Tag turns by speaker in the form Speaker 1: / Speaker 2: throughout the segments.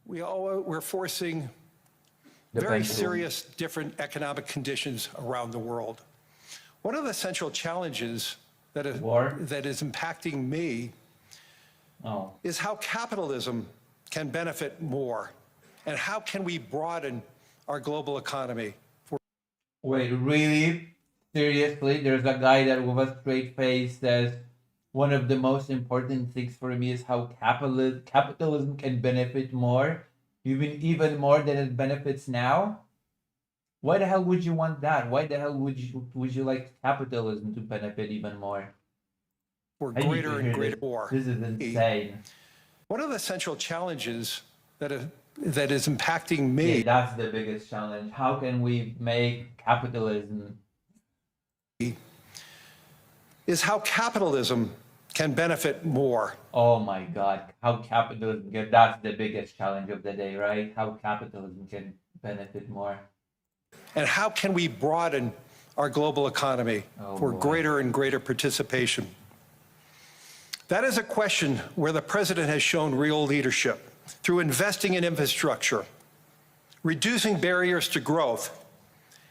Speaker 1: We're forcing very serious different economic conditions around the world. One of the central challenges that is impacting me is how capitalism can benefit more, and how can we broaden our global economy.
Speaker 2: Wait, really? Seriously? There's a guy that with a straight face says, one of the most important things for me is how capitalism can benefit more, even more than it benefits now. Why the hell would you want that? Why the hell would you like capitalism to benefit even more?
Speaker 1: For greater and greater more.
Speaker 2: This is insane.
Speaker 1: One of the central challenges that is impacting me.
Speaker 2: Yeah, that's the biggest challenge. How can we make capitalism?
Speaker 1: Is how capitalism can benefit more.
Speaker 2: Oh my God, how capitalism can, that's the biggest challenge of the day, right? How capitalism can benefit more.
Speaker 1: And how can we broaden our global economy for greater and greater participation? That is a question where the president has shown real leadership through investing in infrastructure, reducing barriers to growth,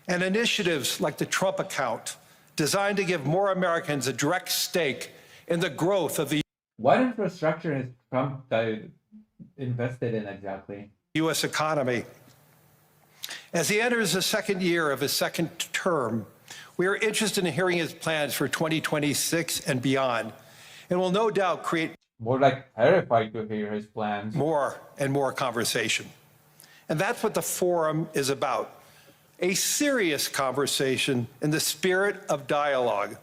Speaker 1: and initiatives like the Trump account, designed to give more Americans a direct stake in the growth of the
Speaker 2: What infrastructure has Trump invested in exactly?
Speaker 1: U.S. economy. As he enters the second year of his second term, we are interested in hearing his plans for 2026 and beyond, and will no doubt create
Speaker 2: more like terrified to hear his plans.
Speaker 1: More and more conversation. And that's what the forum is about. A serious conversation in the spirit of dialogue.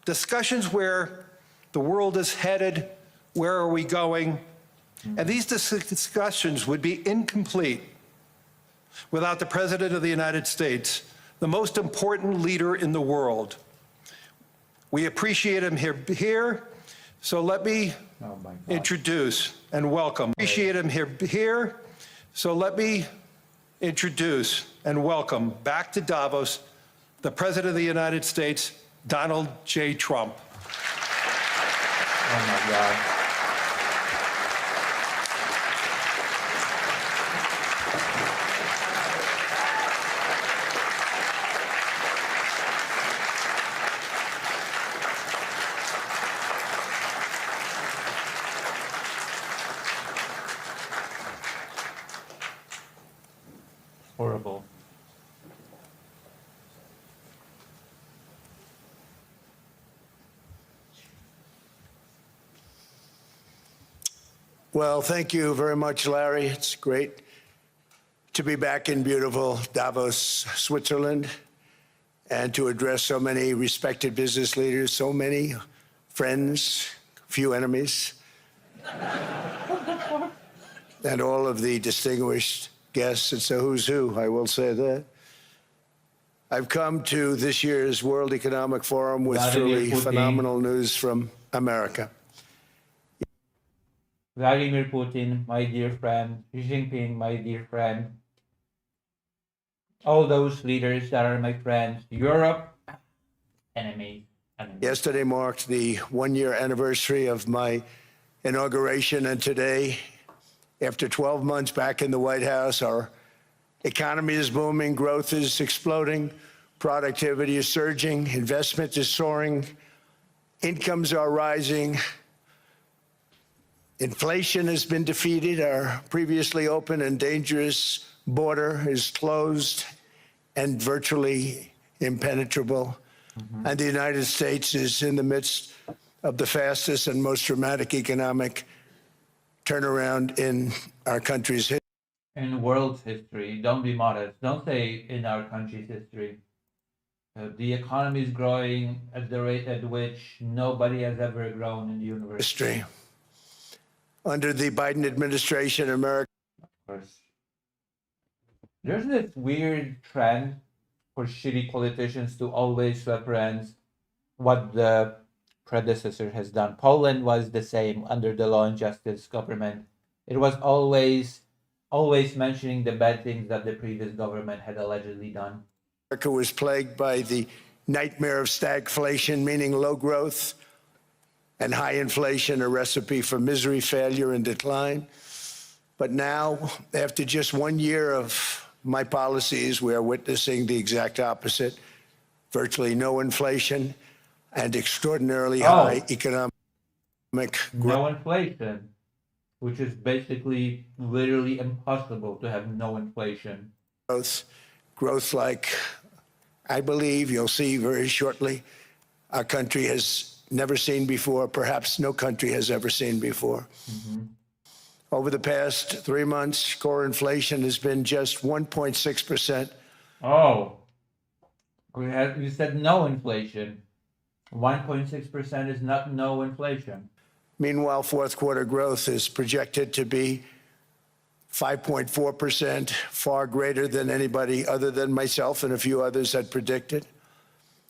Speaker 1: Discussions where the world is headed, where are we going? And these discussions would be incomplete without the President of the United States, the most important leader in the world. We appreciate him here, so let me introduce and welcome. Appreciate him here, so let me introduce and welcome back to Davos the President of the United States, Donald J. Trump.
Speaker 2: Oh my God. Horrible.
Speaker 3: Well, thank you very much, Larry. It's great to be back in beautiful Davos, Switzerland, and to address so many respected business leaders, so many friends, few enemies, and all of the distinguished guests. It's a who's who, I will say that. I've come to this year's World Economic Forum with truly phenomenal news from America.
Speaker 2: Vladimir Putin, my dear friend. Xi Jinping, my dear friend. All those leaders that are my friends. Europe, enemy.
Speaker 3: Yesterday marked the one-year anniversary of my inauguration, and today, after 12 months back in the White House, our economy is booming, growth is exploding, productivity is surging, investment is soaring, incomes are rising, inflation has been defeated, our previously open and dangerous border is closed and virtually impenetrable, and the United States is in the midst of the fastest and most dramatic economic turnaround in our country's history.
Speaker 2: In world's history. Don't be modest. Don't say in our country's history. The economy is growing at the rate at which nobody has ever grown in the universe.
Speaker 3: History. Under the Biden administration, America.
Speaker 2: Of course. There's this weird trend for shitty politicians to always reference what the predecessor has done. Poland was the same under the Law and Justice government. It was always mentioning the bad things that the previous government had allegedly done.
Speaker 3: America was plagued by the nightmare of stagflation, meaning low growth, and high inflation, a recipe for misery, failure, and decline. But now, after just 1 year of my policies, we are witnessing the exact opposite. Virtually no inflation and extraordinarily high economic growth.
Speaker 2: No inflation, which is basically literally impossible to have no inflation.
Speaker 3: Growth like I believe you'll see very shortly our country has never seen before, perhaps no country has ever seen before. Over the past 3 months, core inflation has been just 1.6%.
Speaker 2: Oh, you said no inflation. 1.6% is not no inflation.
Speaker 3: Meanwhile, fourth quarter growth is projected to be 5.4%, far greater than anybody other than myself and a few others had predicted.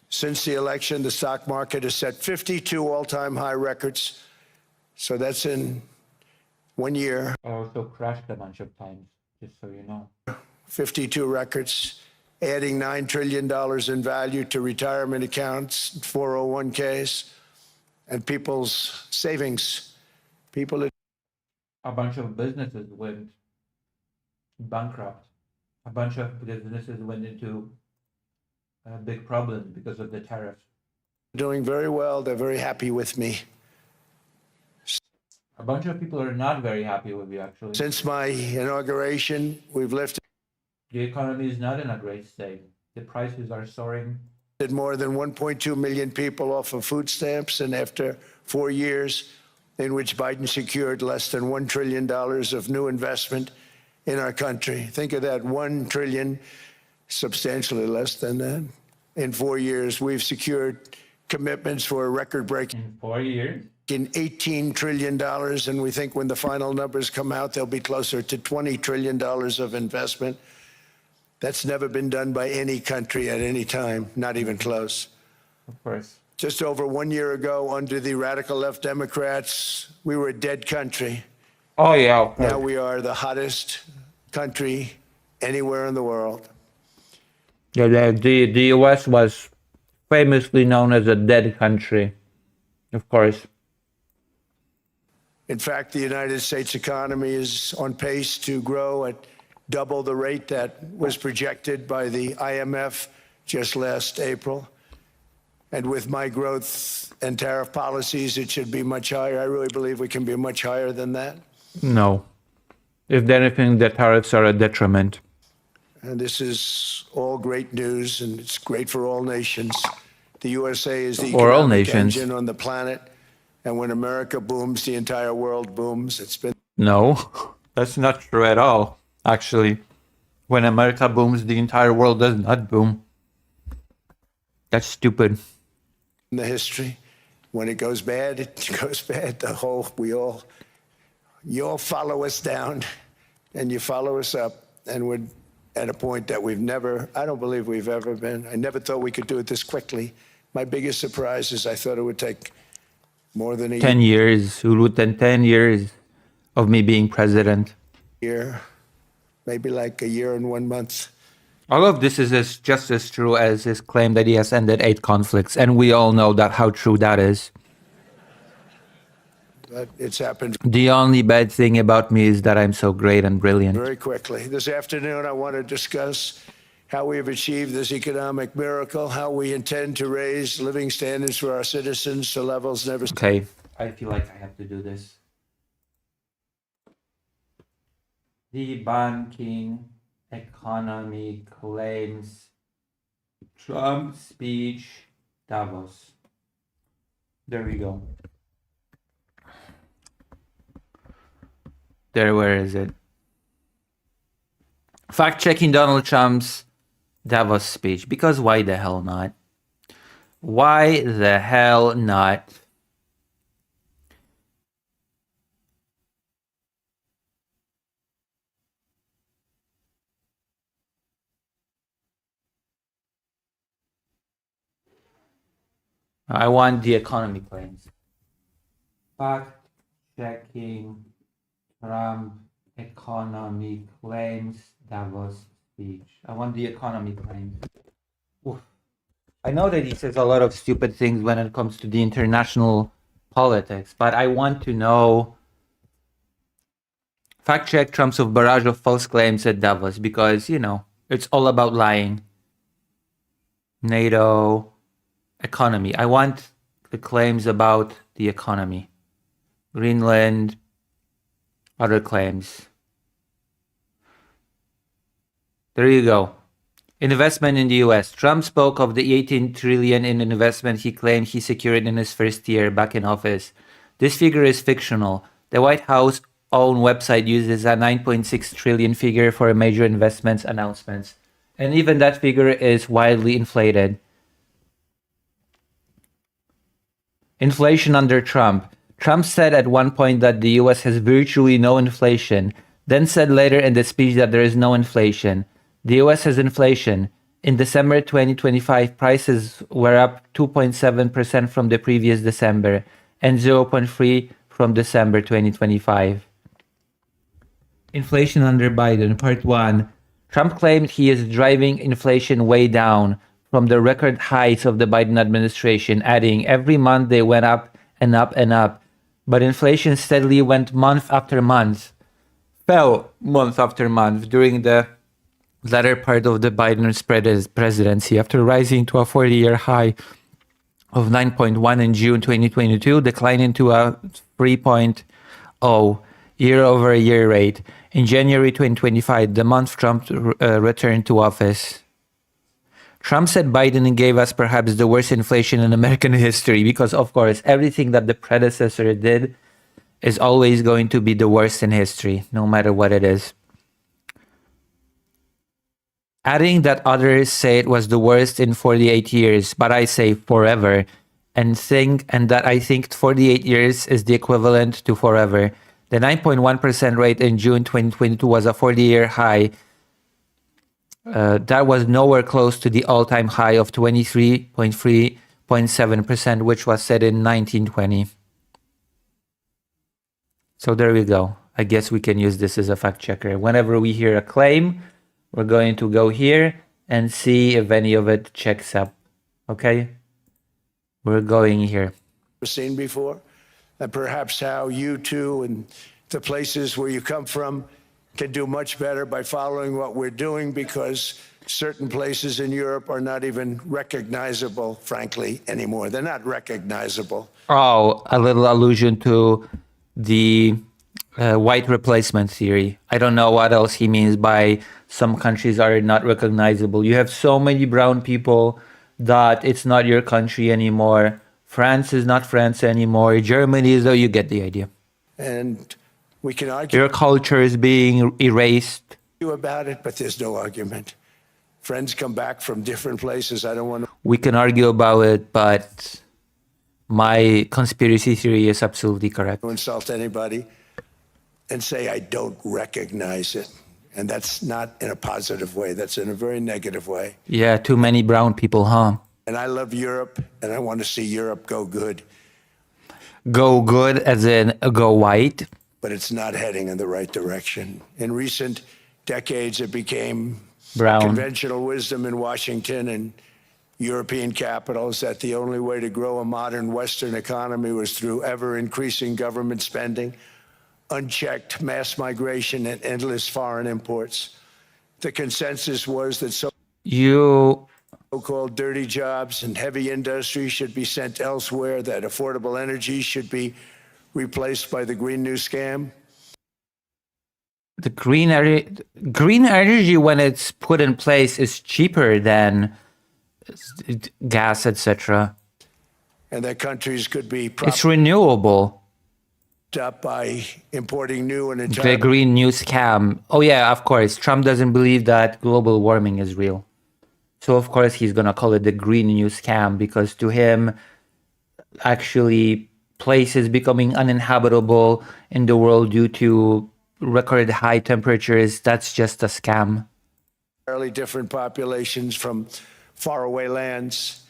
Speaker 3: Since the election, the stock market has set 52 all-time high records. So that's in 1 year.
Speaker 2: I also crashed a bunch of times, just so you know.
Speaker 3: 52 records, adding $9 trillion in value to retirement accounts, 401ks, and people's savings.
Speaker 2: A bunch of businesses went bankrupt. A bunch of businesses went into big problems because of the tariffs.
Speaker 3: Doing very well. They're very happy with me.
Speaker 2: A bunch of people are not very happy with you, actually.
Speaker 3: Since my inauguration, we've lifted
Speaker 2: The economy is not in a great state. The prices are soaring.
Speaker 3: more than 1.2 million people off of food stamps, and after 4 years in which Biden secured less than $1 trillion of new investment in our country. Think of that, 1 trillion, substantially less than that. In 4 years, we've secured commitments for a record-breaking
Speaker 2: In 4 years?
Speaker 3: in $18 trillion, and we think when the final numbers come out, they'll be closer to $20 trillion of investment. That's never been done by any country at any time, not even close.
Speaker 2: Of course.
Speaker 3: Just over 1 year ago, under the radical left Democrats, we were a dead country.
Speaker 2: Oh, yeah, of course.
Speaker 3: Now we are the hottest country anywhere in the world.
Speaker 2: Yeah, the US was famously known as a dead country, of course.
Speaker 3: In fact, the United States economy is on pace to grow at double the rate that was projected by the IMF just last April. And with my growth and tariff policies, it should be much higher. I really believe we can be much higher than that.
Speaker 2: No. If anything, the tariffs are a detriment.
Speaker 3: And this is all great news, and it's great for all nations. The USA is the
Speaker 2: For all
Speaker 3: economic
Speaker 2: nations.
Speaker 3: engine on the planet. And when America booms, the entire world booms. It's been
Speaker 2: No, that's not true at all, actually. When America booms, the entire world does not boom. That's stupid.
Speaker 3: in the history. When it goes bad, it goes bad. You all follow us down, and you follow us up, and we're at a point that I don't believe we've ever been. I never thought we could do it this quickly. My biggest surprise is I thought it would take more than a
Speaker 2: 10 years, Ulu, 10 years of me being president.
Speaker 3: year, maybe like a year and 1 month.
Speaker 2: All of this is just as true as his claim that he has ended 8 conflicts, and we all know that how true that is.
Speaker 3: But it's happened
Speaker 2: The only bad thing about me is that I'm so great and brilliant.
Speaker 3: very quickly. This afternoon, I want to discuss how we have achieved this economic miracle, how we intend to raise living standards for our citizens to levels never seen.
Speaker 2: Okay, I feel like I have to do this. The banking economy claims Trump speech Davos. There we go. Where is it? Fact checking Donald Trump's Davos speech. Because why the hell not? Why the hell not? I want the economy claims. Fact checking Trump economy claims Davos speech. I want the economy claims. Oof. I know that he says a lot of stupid things when it comes to the international politics, but I want to know Fact check Trump's barrage of false claims at Davos because, it's all about lying. NATO, economy. I want the claims about the economy. Greenland, other claims. There you go. Investment in the US. Trump spoke of the 18 trillion in investment he claimed he secured in his first year back in office. This figure is fictional. The White House own website uses a 9.6 trillion figure for major investments announcements. And even that figure is wildly inflated. Inflation under Trump. Trump said at one point that the US has virtually no inflation, then said later in the speech that there is no inflation. The US has inflation. In December 2025, prices were up 2.7% from the previous December and 0.3% from December 2025. Inflation under Biden, part 1. Trump claimed he is driving inflation way down from the record heights of the Biden administration, adding every month they went up and up and up. But inflation steadily went month after month, fell month after month during the latter part of the Biden presidency after rising to a 40-year high of 9.1 in June 2022, declining to a 3.0 year-over-year rate. In January 2025, the month Trump returned to office. Trump said Biden gave us perhaps the worst inflation in American history because, of course, everything that the predecessor did is always going to be the worst in history, no matter what it is. Adding that others say it was the worst in 48 years, but I say forever, and that I think 48 years is the equivalent to forever. The 9.1% rate in June 2022 was a 40-year high. That was nowhere close to the all-time high of 23.3.7%, which was set in 1920. So there we go. I guess we can use this as a fact checker. Whenever we hear a claim, we're going to go here and see if any of it checks up. Okay? We're going here.
Speaker 3: Seen before, and perhaps how you two and the places where you come from can do much better by following what we're doing, because certain places in Europe are not even recognizable, frankly, anymore. They're not recognizable.
Speaker 2: Oh, a little allusion to the white replacement theory. I don't know what else he means by some countries are not recognizable. You have so many brown people that it's not your country anymore. France is not France anymore. Germany is, though, you get the idea.
Speaker 3: And we can argue
Speaker 2: Your culture is being erased.
Speaker 3: about it, but there's no argument. Friends come back from different places. I don't want
Speaker 2: We can argue about it, but my conspiracy theory is absolutely correct.
Speaker 3: to insult anybody and say I don't recognize it. And that's not in a positive way. That's in a very negative way.
Speaker 2: Yeah, too many brown people, huh?
Speaker 3: And I love Europe, and I want to see Europe go good,
Speaker 2: Go good as in go white.
Speaker 3: but it's not heading in the right direction. In recent decades, it became
Speaker 2: Brown.
Speaker 3: conventional wisdom in Washington and European capitals that the only way to grow a modern Western economy was through ever-increasing government spending, unchecked mass migration, and endless foreign imports. The consensus was that so-called dirty jobs and heavy industry should be sent elsewhere, that affordable energy should be replaced by the Green New Scam.
Speaker 2: The green energy, when it's put in place, is cheaper than gas, etc.
Speaker 3: And that countries could be
Speaker 2: It's
Speaker 3: propped
Speaker 2: renewable.
Speaker 3: up by importing new and
Speaker 2: The
Speaker 3: entirely
Speaker 2: Green New Scam. Oh yeah, of course. Trump doesn't believe that global warming is real. So of course he's gonna call it the Green New Scam, because to him, actually, places becoming uninhabitable in the world due to record high temperatures, that's just a scam.
Speaker 3: different populations from faraway lands.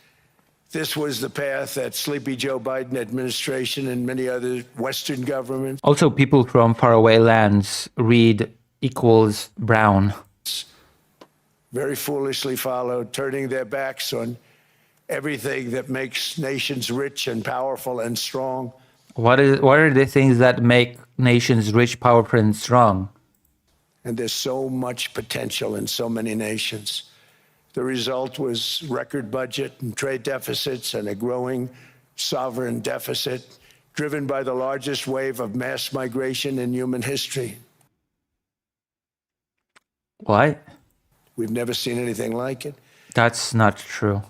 Speaker 3: This was the path that Sleepy Joe Biden administration and many other Western governments
Speaker 2: Also, people from faraway lands read equals brown.
Speaker 3: very foolishly followed, turning their backs on everything that makes nations rich and powerful and strong.
Speaker 2: What are the things that make nations rich, powerful, and strong?
Speaker 3: And there's so much potential in so many nations. The result was record budget and trade deficits and a growing sovereign deficit driven by the largest wave of mass migration in human history.
Speaker 2: What?
Speaker 3: We've never seen anything like it.
Speaker 2: That's not true.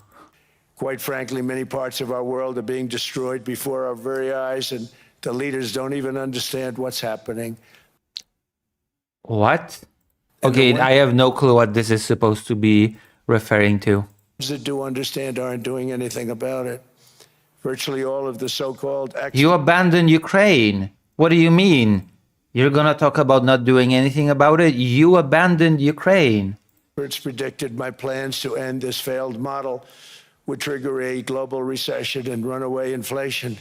Speaker 3: Quite frankly, many parts of our world are being destroyed before our very eyes, and the leaders don't even understand what's happening.
Speaker 2: What?
Speaker 3: And the
Speaker 2: Okay,
Speaker 3: one-
Speaker 2: I have no clue what this is supposed to be referring to.
Speaker 3: Those that do understand aren't doing anything about it. Virtually all of the so-called
Speaker 2: You abandoned Ukraine. What do you mean? You're gonna talk about not doing anything about it? You abandoned Ukraine.
Speaker 3: experts predicted my plans to end this failed model would trigger a global recession and runaway inflation.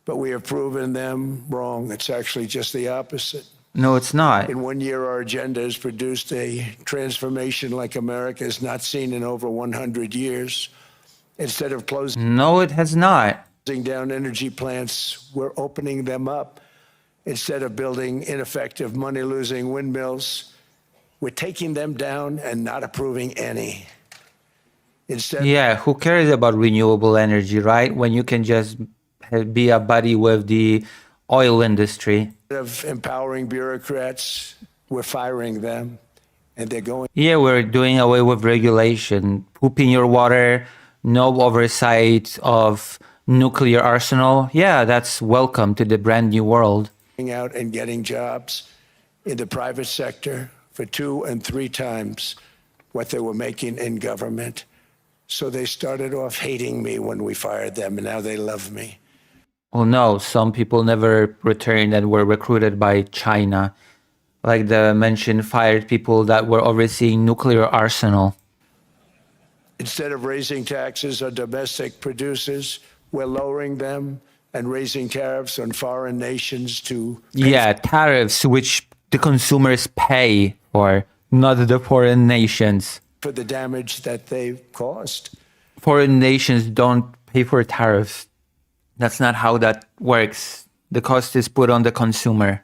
Speaker 3: But we have proven them wrong. It's actually just the opposite.
Speaker 2: No, it's not.
Speaker 3: In 1 year, our agenda has produced a transformation like America has not seen in over 100 years. Instead of closing
Speaker 2: No, it has not.
Speaker 3: down energy plants, we're opening them up. Instead of building ineffective, money-losing windmills, we're taking them down and not approving any. Instead
Speaker 2: Yeah, who cares about renewable energy, right? When you can just be a buddy with the oil industry.
Speaker 3: of empowering bureaucrats, we're firing them, and they're going
Speaker 2: Yeah, we're doing away with regulation. Pooping your water, no oversight of nuclear arsenal. Yeah, that's welcome to the brand new world.
Speaker 3: out and getting jobs in the private sector for 2 and 3 times what they were making in government. So they started off hating me when we fired them, and now they love me.
Speaker 2: Well, no, some people never returned and were recruited by China. Like the mentioned fired people that were overseeing nuclear arsenal.
Speaker 3: Instead of raising taxes on domestic producers, we're lowering them and raising tariffs on foreign nations to
Speaker 2: Yeah, tariffs which the consumers pay for, not the foreign nations.
Speaker 3: for the damage that they've caused.
Speaker 2: Foreign nations don't pay for tariffs. That's not how that works. The cost is put on the consumer.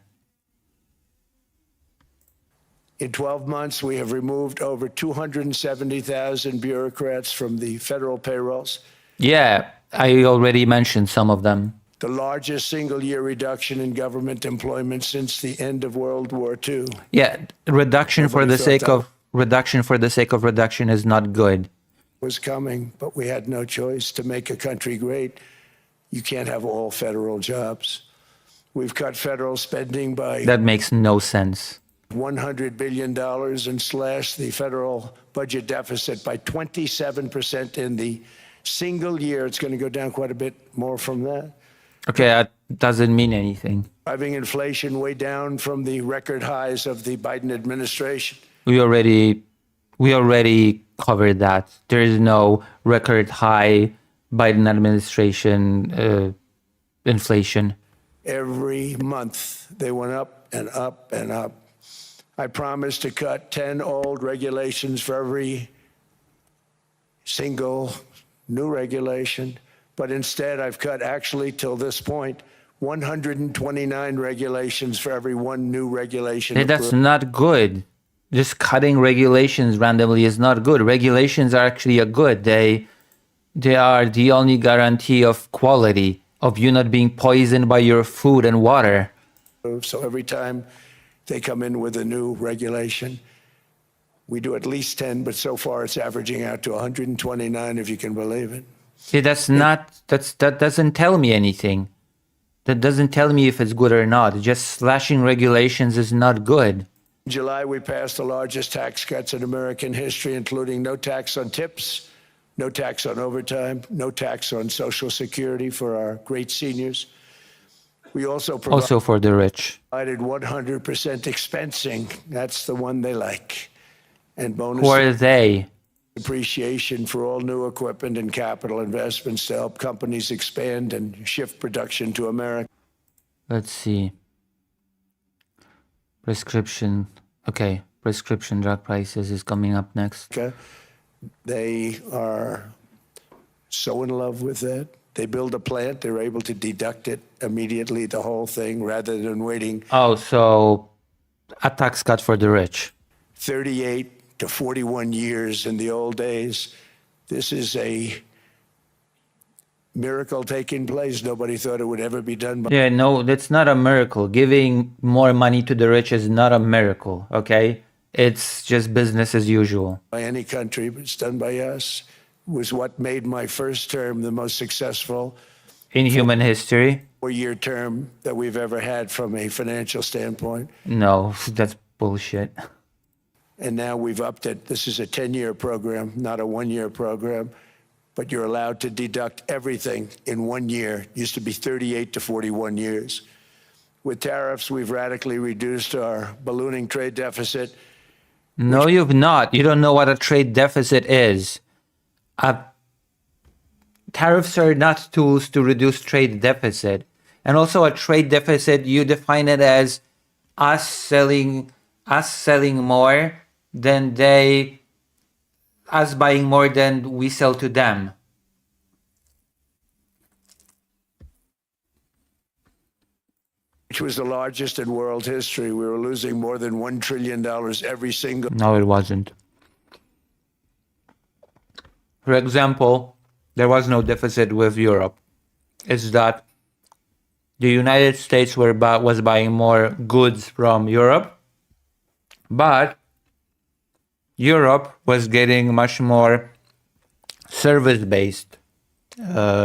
Speaker 3: In 12 months, we have removed over 270,000 bureaucrats from the federal payrolls,
Speaker 2: Yeah, I already mentioned some of them.
Speaker 3: the largest single-year reduction in government employment since the end of World War II.
Speaker 2: Yeah, reduction for
Speaker 3: Nobody
Speaker 2: the
Speaker 3: thought
Speaker 2: sake
Speaker 3: that
Speaker 2: of reduction for the sake of reduction is not good.
Speaker 3: Was coming, but we had no choice. To make a country great, you can't have all federal jobs. We've cut federal spending by
Speaker 2: That makes no sense.
Speaker 3: $100 billion and slashed the federal budget deficit by 27% in the single year. It's going to go down quite a bit more from that.
Speaker 2: Okay, that doesn't mean anything.
Speaker 3: Driving inflation way down from the record highs of the Biden administration.
Speaker 2: We already covered that. There is no record high Biden administration inflation.
Speaker 3: Every month, they went up and up and up. I promised to cut 10 old regulations for every single new regulation, but instead I've cut actually till this point 129 regulations for every one new regulation.
Speaker 2: Hey, that's
Speaker 3: approved.
Speaker 2: not good. Just cutting regulations randomly is not good. Regulations are actually a good. They are the only guarantee of quality, of you not being poisoned by your food and water.
Speaker 3: So every time they come in with a new regulation, we do at least 10, but so far it's averaging out to 129, if you can believe it.
Speaker 2: See, that doesn't tell me anything. That doesn't tell me if it's good or not. Just slashing regulations is not good.
Speaker 3: In July, we passed the largest tax cuts in American history, including no tax on tips, no tax on overtime, no tax on Social Security for our great seniors. We also
Speaker 2: Also for the rich.
Speaker 3: provided 100% expensing. That's the one they like. And bonus
Speaker 2: Who are they?
Speaker 3: depreciation for all new equipment and capital investments to help companies expand and shift production to America.
Speaker 2: Let's see. Prescription. Okay, prescription drug prices is coming up next.
Speaker 3: They are so in love with that. They build a plant, they're able to deduct it immediately, the whole thing, rather than waiting
Speaker 2: Oh, so a tax cut for the rich.
Speaker 3: 38 to 41 years in the old days. This is a miracle taking place. Nobody thought it would ever be done by
Speaker 2: Yeah, no, that's not a miracle. Giving more money to the rich is not a miracle, okay? It's just business as usual.
Speaker 3: any country, but it's done by us. It was what made my first term the most successful
Speaker 2: In human history,
Speaker 3: 4-year term that we've ever had from a financial standpoint.
Speaker 2: no, that's bullshit.
Speaker 3: And now we've upped it. This is a 10-year program, not a 1-year program, but you're allowed to deduct everything in 1 year. It used to be 38 to 41 years. With tariffs, we've radically reduced our ballooning trade deficit.
Speaker 2: No, you've not. You don't know what a trade deficit is. Tariffs are not tools to reduce trade deficit. And also a trade deficit, you define it as us selling more than us buying more than we sell to them.
Speaker 3: Which was the largest in world history. We were losing more than $1 trillion every single.
Speaker 2: No, it wasn't. For example, there was no deficit with Europe. It's that the United States was buying more goods from Europe, but Europe was getting much more service-based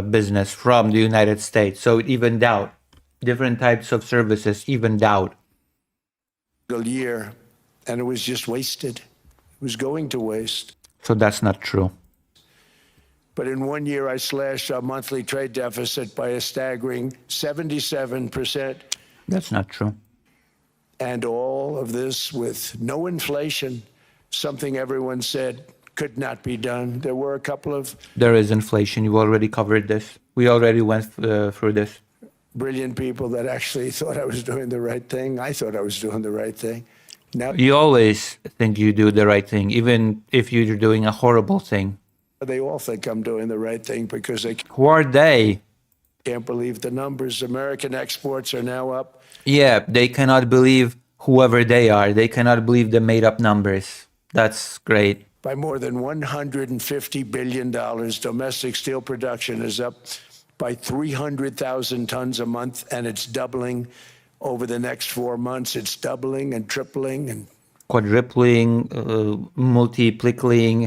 Speaker 2: business from the United States. So it evened out. Different types of services evened out.
Speaker 3: Year, and it was just wasted. It was going to waste.
Speaker 2: So that's not true.
Speaker 3: But in 1 year, I slashed our monthly trade deficit by a staggering 77%.
Speaker 2: That's not true.
Speaker 3: And all of this with no inflation, something everyone said could not be done. There were a couple of
Speaker 2: There is inflation. You already covered this. We already went through this.
Speaker 3: brilliant people that actually thought I was doing the right thing. I thought I was doing the right thing. Now
Speaker 2: You always think you do the right thing, even if you're doing a horrible thing.
Speaker 3: they all think I'm doing the right thing because they
Speaker 2: Who are they?
Speaker 3: can't believe the numbers. American exports are now up.
Speaker 2: Yeah, they cannot believe whoever they are. They cannot believe the made-up numbers. That's great.
Speaker 3: By more than $150 billion. Domestic steel production is up by 300,000 tons a month, and it's doubling over the next 4 months. It's doubling and tripling and
Speaker 2: Quadrupling, multiplying.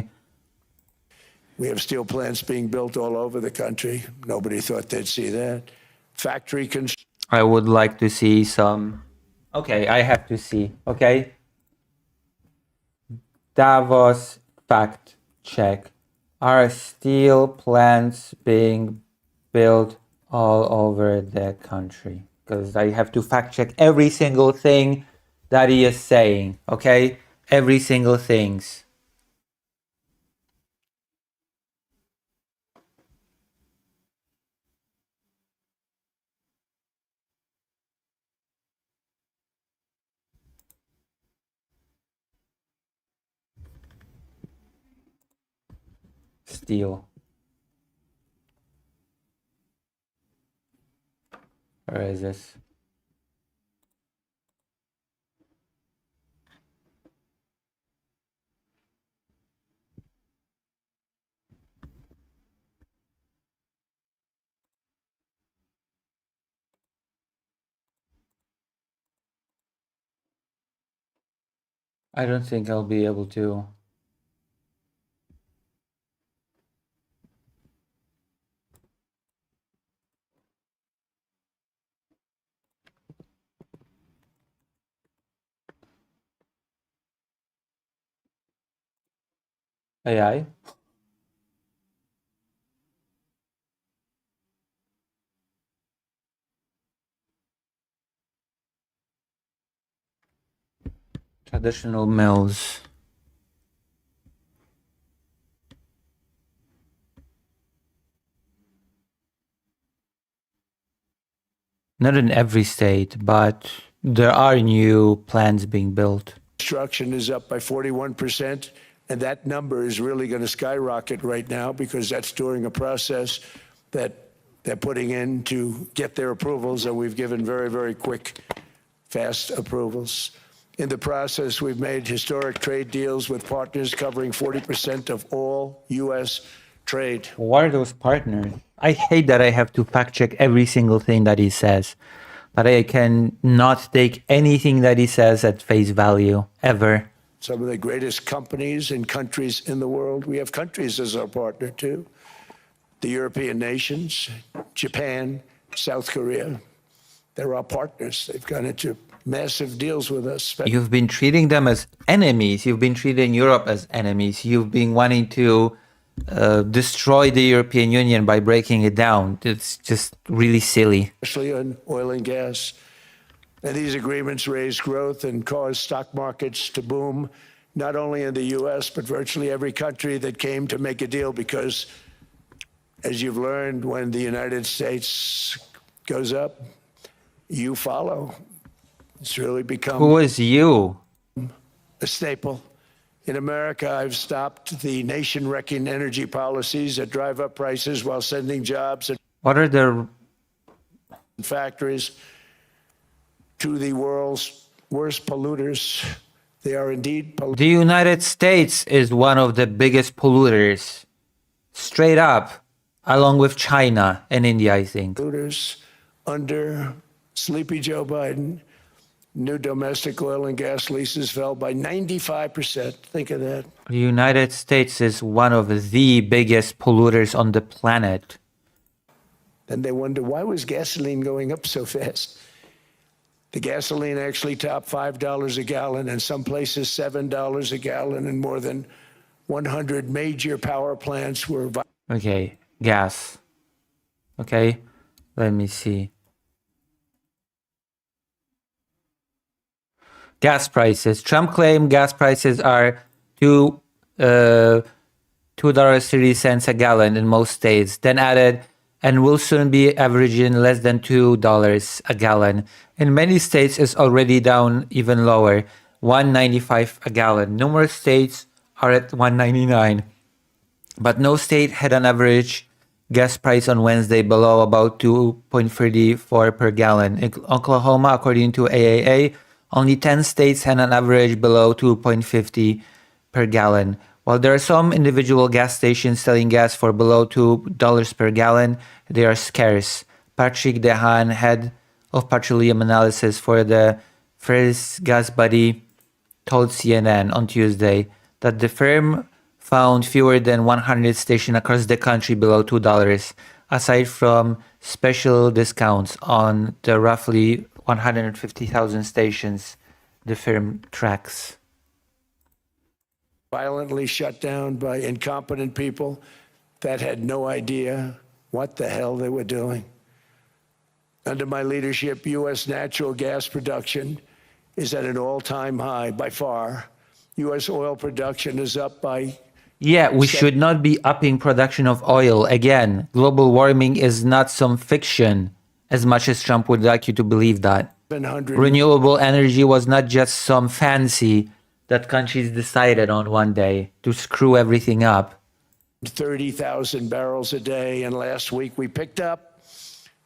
Speaker 3: we have steel plants being built all over the country. Nobody thought they'd see that. Factory construction.
Speaker 2: I would like to see some. Okay, I have to see. Okay. Davos fact check. Are steel plants being built all over the country? Because I have to fact check every single thing that he is saying. Okay? Every single things. Steel. Where is this? I don't think I'll be able to. AI? Traditional mills. Not in every state, but there are new plants being built.
Speaker 3: Construction is up by 41%, and that number is really going to skyrocket right now because that's during a process that they're putting in to get their approvals, and we've given very, very quick, fast approvals. In the process, we've made historic trade deals with partners covering 40% of all U.S. trade.
Speaker 2: What are those partners? I hate that I have to fact check every single thing that he says, but I can not take anything that he says at face value ever.
Speaker 3: Some of the greatest companies and countries in the world. We have countries as our partner, too. The European nations, Japan, South Korea. They're our partners. They've gone into massive deals with us.
Speaker 2: You've been treating them as enemies. You've been treating Europe as enemies. You've been wanting to destroy the European Union by breaking it down. It's just really silly.
Speaker 3: Especially on oil and gas. And these agreements raise growth and cause stock markets to boom, not only in the U.S., but virtually every country that came to make a deal, because, as you've learned, when the United States goes up, you follow. It's really become
Speaker 2: Who is you?
Speaker 3: a staple. In America, I've stopped the nation-wrecking energy policies that drive up prices while sending jobs and
Speaker 2: What are the...
Speaker 3: factories to the world's worst polluters. They are indeed
Speaker 2: The United States is one of the biggest polluters. Straight up. Along with China and India, I think.
Speaker 3: polluters under Sleepy Joe Biden. New domestic oil and gas leases fell by 95%. Think of that.
Speaker 2: The United States is one of the biggest polluters on the planet.
Speaker 3: Then they wonder, why was gasoline going up so fast? The gasoline actually topped $5 a gallon, and some places $7 a gallon, and more than 100 major power plants were...
Speaker 2: Okay, gas. Okay, let me see. Gas prices. Trump claimed gas prices are $2.30 a gallon in most states. Then added, and will soon be averaging less than $2 a gallon. In many states, it's already down even lower, $1.95 a gallon. Numerous states are at $1.99, but no state had an average gas price on Wednesday below about $2.34 per gallon. In Oklahoma, according to AAA, only 10 states had an average below $2.50 per gallon. While there are some individual gas stations selling gas for below $2 per gallon, they are scarce. Patrick Dehan, head of petroleum analysis for the First Gas Buddy, told CNN on Tuesday that the firm found fewer than 100 stations across the country below $2, aside from special discounts on the roughly 150,000 stations the firm tracks.
Speaker 3: Violently shut down by incompetent people that had no idea what the hell they were doing. Under my leadership, U.S. natural gas production is at an all-time high by far. U.S. oil production is up by...
Speaker 2: Yeah, we should not be upping production of oil. Again, global warming is not some fiction, as much as Trump would like you to believe that.
Speaker 3: 700
Speaker 2: Renewable energy was not just some fancy that countries decided on one day to screw everything up.
Speaker 3: 30,000 barrels a day, and last week we picked up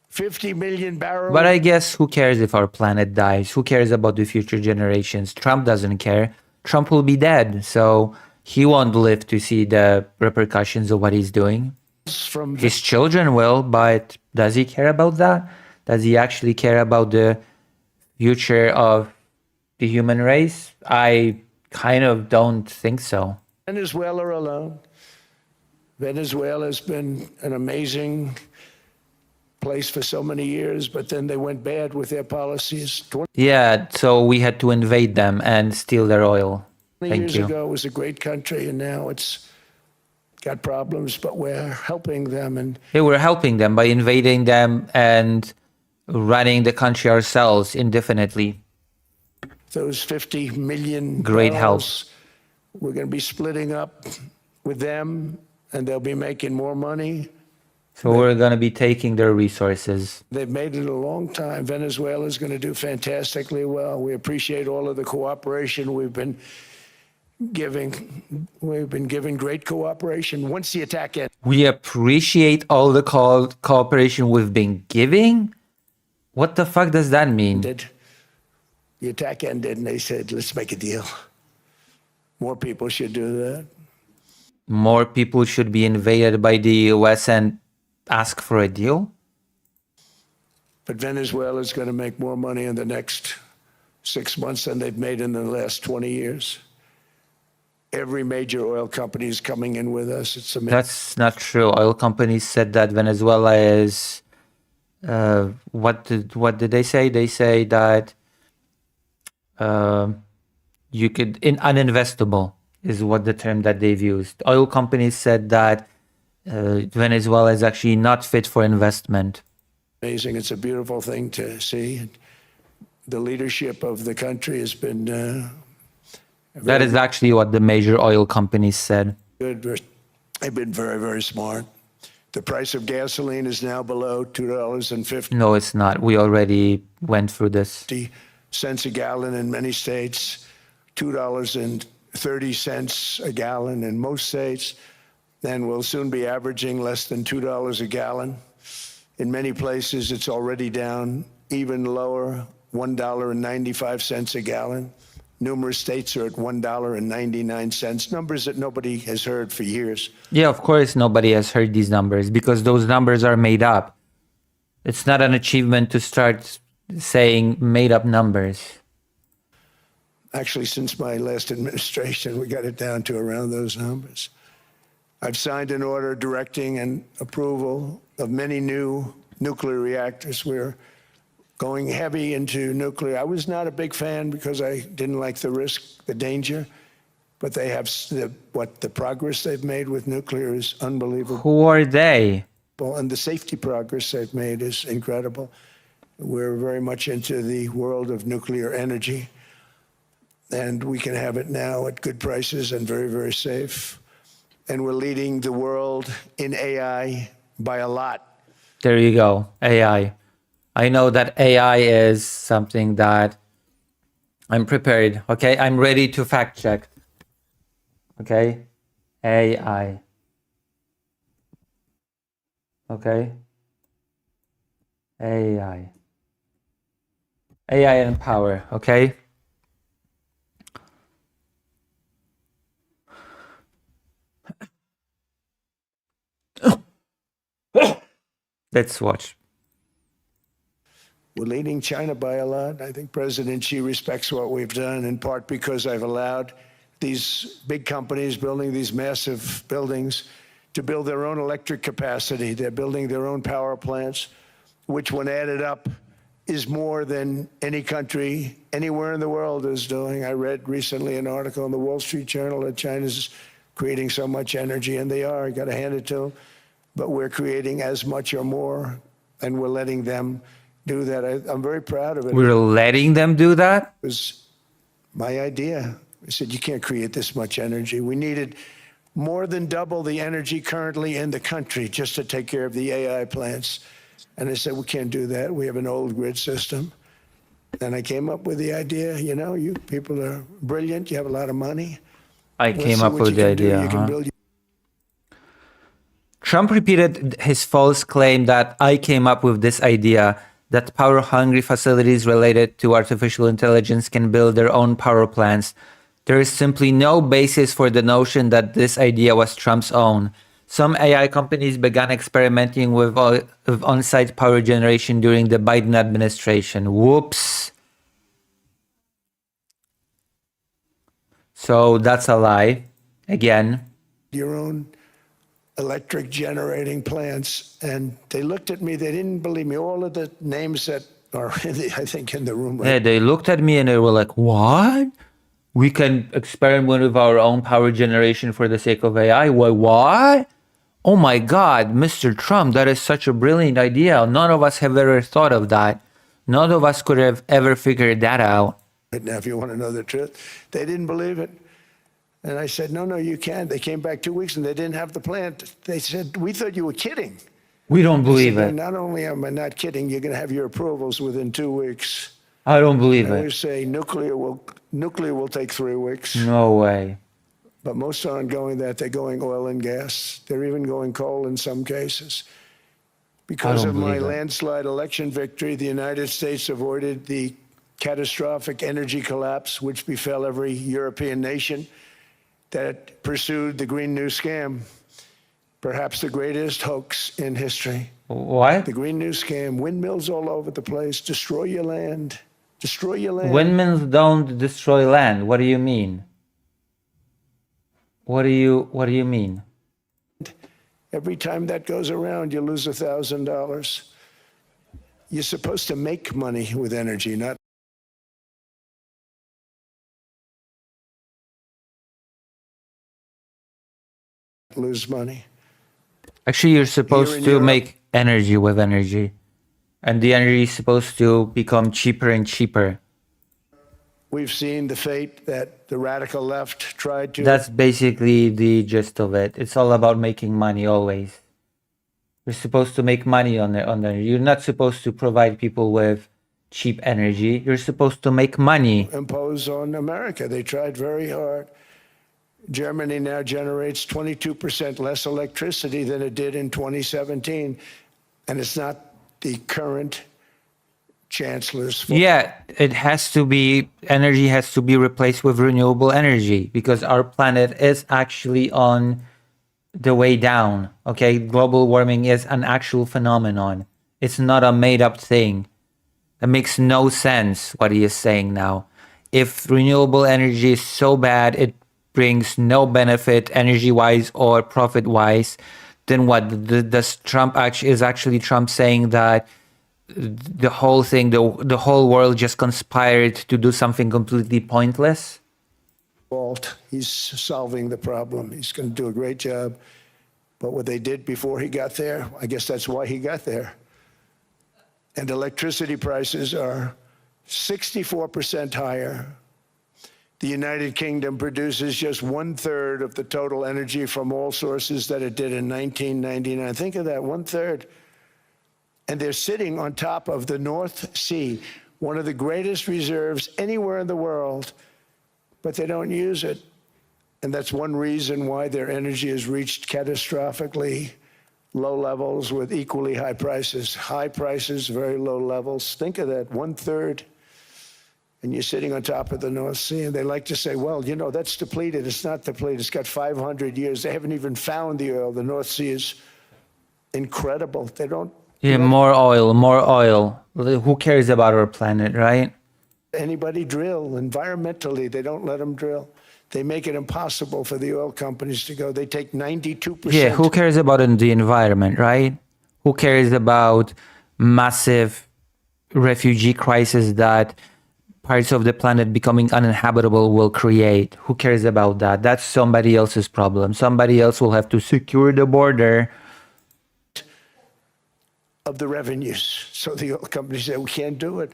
Speaker 3: 50 million barrels.
Speaker 2: But I guess who cares if our planet dies? Who cares about the future generations? Trump doesn't care. Trump will be dead, so he won't live to see the repercussions of what he's doing.
Speaker 3: From
Speaker 2: His children will, but does he care about that? Does he actually care about the future of the human race? I kind of don't think so.
Speaker 3: Venezuela alone. Venezuela has been an amazing place for so many years, but then they went bad with their policies. 20
Speaker 2: Yeah, so we had to invade them and steal their oil. Thank
Speaker 3: years
Speaker 2: you.
Speaker 3: ago, it was a great country, and now it's got problems, but we're helping them. And
Speaker 2: Yeah, we're helping them by invading them and running the country ourselves indefinitely.
Speaker 3: those 50 million
Speaker 2: Great help.
Speaker 3: barrels, we're going to be splitting up with them, and they'll be making more money.
Speaker 2: So we're going to be taking their resources.
Speaker 3: They've made it a long time. Venezuela is going to do fantastically well. We appreciate all of the cooperation we've been we've been given great cooperation. Once the attack
Speaker 2: We appreciate all the cooperation we've been giving. What the fuck does that mean?
Speaker 3: ended, the attack ended, and they said, let's make a deal. More people should do that.
Speaker 2: More people should be invaded by the US and ask for a deal?
Speaker 3: But Venezuela is going to make more money in the next 6 months than they've made in the last 20 years. Every major oil company is coming in with us. It's amazing.
Speaker 2: That's not true. Oil companies said that Venezuela is... what did they say? They say that you could... uninvestable is what the term that they've used. Oil companies said that Venezuela is actually not fit for investment.
Speaker 3: Amazing. It's a beautiful thing to see. The leadership of the country has been
Speaker 2: That is actually what the major oil companies said.
Speaker 3: good. They've been very, very smart. The price of gasoline is now below $2.50
Speaker 2: No, it's not. We already went through this.
Speaker 3: cents a gallon in many states, $2.30 a gallon in most states, and we'll soon be averaging less than $2 a gallon. In many places, it's already down even lower, $1.95 a gallon. Numerous states are at $1.99, numbers that nobody has heard for years.
Speaker 2: Yeah, of course nobody has heard these numbers because those numbers are made up. It's not an achievement to start saying made up numbers.
Speaker 3: Actually, since my last administration, we got it down to around those numbers. I've signed an order directing and approval of many new nuclear reactors. We're going heavy into nuclear. I was not a big fan because I didn't like the risk, the danger, but they have the progress they've made with nuclear is unbelievable.
Speaker 2: Who are they?
Speaker 3: And the safety progress they've made is incredible. We're very much into the world of nuclear energy, and we can have it now at good prices and very, very safe. And we're leading the world in AI by a lot.
Speaker 2: There you go, AI. I know that AI is something that I'm prepared, okay? I'm ready to fact check, okay? AI. Okay? AI. AI and power, okay? Let's watch.
Speaker 3: We're leading China by a lot. I think President Xi respects what we've done, in part because I've allowed these big companies building these massive buildings to build their own electric capacity. They're building their own power plants, which when added up is more than any country anywhere in the world is doing. I read recently an article in the Wall Street Journal that China's creating so much energy, and they are, I got to hand it to them. But we're creating as much or more, and we're letting them do that. I'm very proud of it.
Speaker 2: We're letting them do that?
Speaker 3: It was my idea. I said, you can't create this much energy. We needed more than double the energy currently in the country just to take care of the AI plants. And I said, we can't do that. We have an old grid system. And I came up with the idea, you know, you people are brilliant. You have a lot of money.
Speaker 2: I came up with the idea, huh? Trump repeated his false claim that I came up with this idea, that power-hungry facilities related to artificial intelligence can build their own power plants. There is simply no basis for the notion that this idea was Trump's own. Some AI companies began experimenting with on-site power generation during the Biden administration. Whoops. So that's a lie. Again.
Speaker 3: Your own electric generating plants. And they looked at me, they didn't believe me. All of the names that are, I think, in the room right
Speaker 2: Yeah, they looked at me and they were like, what? We can experiment with our own power generation for the sake of AI? What? Oh my God, Mr. Trump, that is such a brilliant idea. None of us have ever thought of that. None of us could have ever figured that out.
Speaker 3: now, if you want to know the truth. They didn't believe it. And I said, no, you can't. They came back 2 weeks and they didn't have the plant. They said, we thought you were kidding.
Speaker 2: We don't believe
Speaker 3: I said,
Speaker 2: it.
Speaker 3: Not only am I not kidding, you're going to have your approvals within 2 weeks.
Speaker 2: I don't believe
Speaker 3: I
Speaker 2: it.
Speaker 3: always say nuclear will take 3 weeks.
Speaker 2: No way.
Speaker 3: but most aren't going that. They're going oil and gas. They're even going coal in some cases. Because
Speaker 2: don't
Speaker 3: of my
Speaker 2: believe that.
Speaker 3: landslide election victory, the United States avoided the catastrophic energy collapse which befell every European nation that pursued the Green New Scam, perhaps the greatest hoax in history.
Speaker 2: What?
Speaker 3: The Green New Scam, windmills all over the place, destroy your land, destroy your land.
Speaker 2: Windmills don't destroy land. What do you mean? What do you mean?
Speaker 3: Every time that goes around, you lose $1,000. You're supposed to make money with energy, not lose money.
Speaker 2: Actually, you're supposed
Speaker 3: in
Speaker 2: to
Speaker 3: Europe-
Speaker 2: make energy with energy. And the energy is supposed to become cheaper and cheaper.
Speaker 3: We've seen the fate that the radical left tried to.
Speaker 2: That's basically the gist of it. It's all about making money always. You're supposed to make money on the. You're not supposed to provide people with cheap energy. You're supposed to make money.
Speaker 3: Impose on America. They tried very hard. Germany now generates 22% less electricity than it did in 2017, and it's not the current chancellor's fault.
Speaker 2: Yeah, it has to be, energy has to be replaced with renewable energy because our planet is actually on the way down. Okay, global warming is an actual phenomenon. It's not a made up thing. That makes no sense what he is saying now. If renewable energy is so bad, it brings no benefit energy wise or profit wise, then what? Does Trump actually Trump saying that the whole thing, the whole world just conspired to do something completely pointless?
Speaker 3: He's solving the problem. He's going to do a great job. But what they did before he got there, I guess that's why he got there. And electricity prices are 64% higher. The United Kingdom produces just 1/3 of the total energy from all sources that it did in 1999. Think of that, 1/3. And they're sitting on top of the North Sea, one of the greatest reserves anywhere in the world, but they don't use it. And that's one reason why their energy has reached catastrophically low levels with equally high prices. High prices, very low levels. Think of that, 1/3. And you're sitting on top of the North Sea, and they like to say, well, you know, that's depleted. It's not depleted. It's got 500 years. They haven't even found the oil. The North Sea is incredible. They don't.
Speaker 2: Yeah, more oil, more oil. Who cares about our planet, right?
Speaker 3: Anybody drill. Environmentally, they don't let them drill. They make it impossible for the oil companies to go. They take 92%.
Speaker 2: Yeah, who cares about the environment, right? Who cares about massive refugee crisis that parts of the planet becoming uninhabitable will create? Who cares about that? That's somebody else's problem. Somebody else will have to secure the border.
Speaker 3: Of the revenues. So the oil companies say, we can't do it.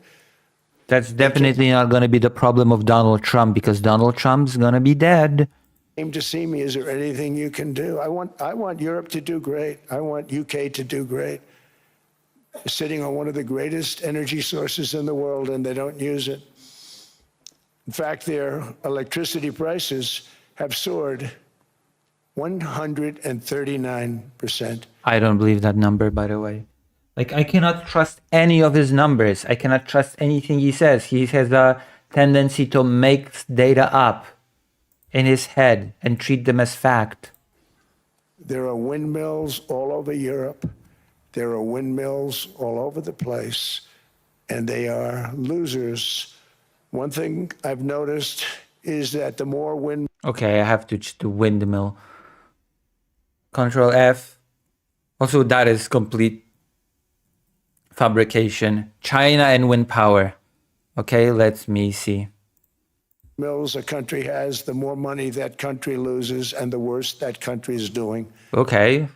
Speaker 2: That's definitely not going to be the problem of Donald Trump because Donald Trump's going to be dead.
Speaker 3: Came to see me. Is there anything you can do? I want Europe to do great. I want UK to do great. They're sitting on one of the greatest energy sources in the world, and they don't use it. In fact, their electricity prices have soared 139%.
Speaker 2: I don't believe that number, by the way. Like, I cannot trust any of his numbers. I cannot trust anything he says. He has a tendency to make data up in his head and treat them as fact.
Speaker 3: There are windmills all over Europe. There are windmills all over the place, and they are losers. One thing I've noticed is that the more wind.
Speaker 2: Okay, I have to just do windmill. Control F. Also, that is complete fabrication. China and wind power. Okay, let me see.
Speaker 3: Mills a country has, the more money that country loses and the worse that country is doing.
Speaker 2: Okay.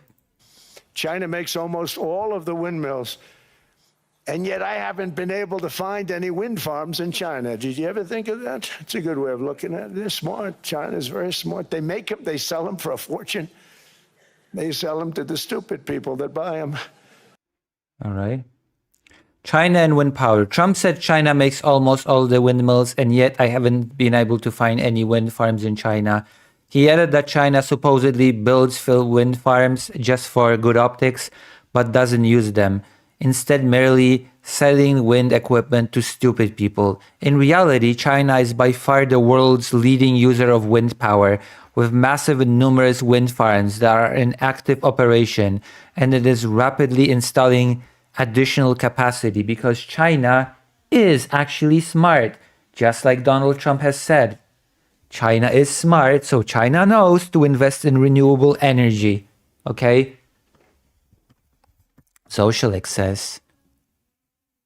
Speaker 3: China makes almost all of the windmills, and yet I haven't been able to find any wind farms in China. Did you ever think of that? It's a good way of looking at it. They're smart. China's very smart. They make them, they sell them for a fortune. They sell them to the stupid people that buy them.
Speaker 2: All right. China and wind power. Trump said China makes almost all the windmills, and yet I haven't been able to find any wind farms in China. He added that China supposedly builds wind farms just for good optics, but doesn't use them, instead merely selling wind equipment to stupid people. In reality, China is by far the world's leading user of wind power, with massive and numerous wind farms that are in active operation, and it is rapidly installing additional capacity because China is actually smart, just like Donald Trump has said. China is smart, so China knows to invest in renewable energy. Okay? Socialix says,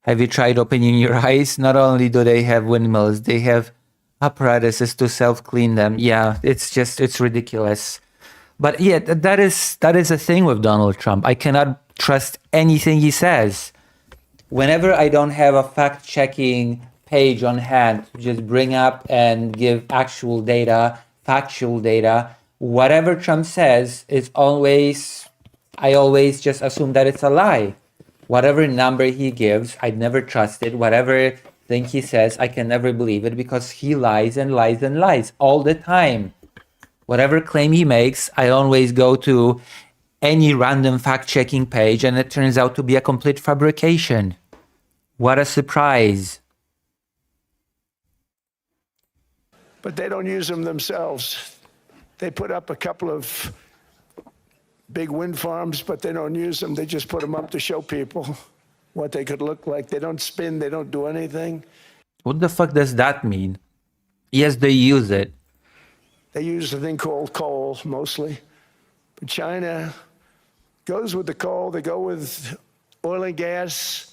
Speaker 2: have you tried opening your eyes? Not only do they have windmills, they have apparatuses to self-clean them. Yeah, it's ridiculous. But yeah, that is a thing with Donald Trump. I cannot trust anything he says. Whenever I don't have a fact-checking page on hand to just bring up and give actual data, factual data, whatever Trump says is always, I always just assume that it's a lie. Whatever number he gives, I'd never trust it. Whatever thing he says, I can never believe it because he lies and lies and lies all the time. Whatever claim he makes, I always go to any random fact-checking page and it turns out to be a complete fabrication. What a surprise.
Speaker 3: But they don't use them themselves. They put up a couple of big wind farms, but they don't use them. They just put them up to show people what they could look like. They don't spin, they don't do anything.
Speaker 2: What the fuck does that mean? Yes, they use it.
Speaker 3: They use a thing called coal mostly. But China goes with the coal, they go with oil and gas.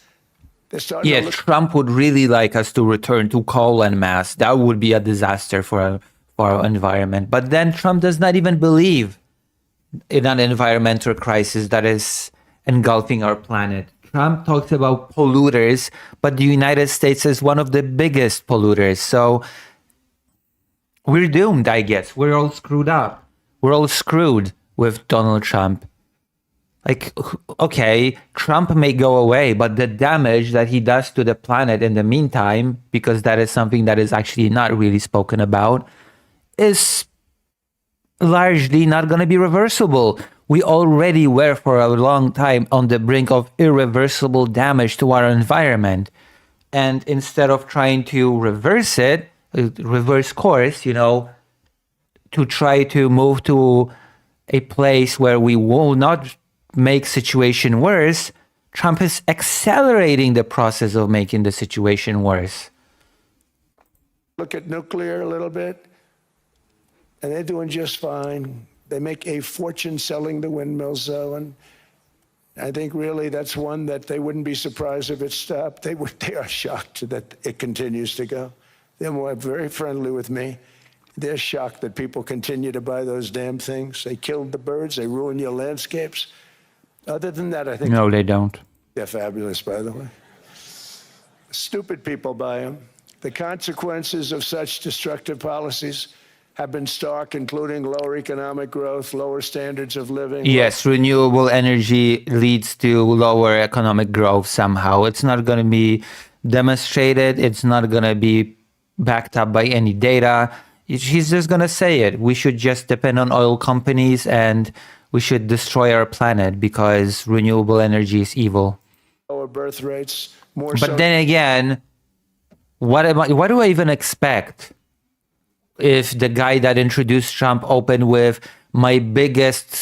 Speaker 3: They're starting to
Speaker 2: Yeah,
Speaker 3: look.
Speaker 2: Trump would really like us to return to coal en masse. That would be a disaster for our environment. But then Trump does not even believe in an environmental crisis that is engulfing our planet. Trump talks about polluters, but the United States is one of the biggest polluters. So we're doomed, I guess. We're all screwed up. We're all screwed with Donald Trump. Like, okay, Trump may go away, but the damage that he does to the planet in the meantime, because that is something that is actually not really spoken about, is largely not going to be reversible. We already were for a long time on the brink of irreversible damage to our environment. And instead of trying to reverse it, reverse course, you know, to try to move to a place where we will not make situation worse, Trump is accelerating the process of making the situation worse.
Speaker 3: Look at nuclear a little bit, and they're doing just fine. They make a fortune selling the windmills, though, and I think really that's one that they wouldn't be surprised if it stopped. They are shocked that it continues to go. They're very friendly with me. They're shocked that people continue to buy those damn things. They killed the birds. They ruin your landscapes. Other than that, I think
Speaker 2: No, they don't.
Speaker 3: they're fabulous, by the way. Stupid people buy them. The consequences of such destructive policies have been stark, including lower economic growth, lower standards of living.
Speaker 2: Yes, renewable energy leads to lower economic growth somehow. It's not going to be demonstrated. It's not going to be backed up by any data. He's just going to say it. We should just depend on oil companies and we should destroy our planet because renewable energy is evil.
Speaker 3: Lower birth rates, more.
Speaker 2: But then again, what do I even expect if the guy that introduced Trump opened with my biggest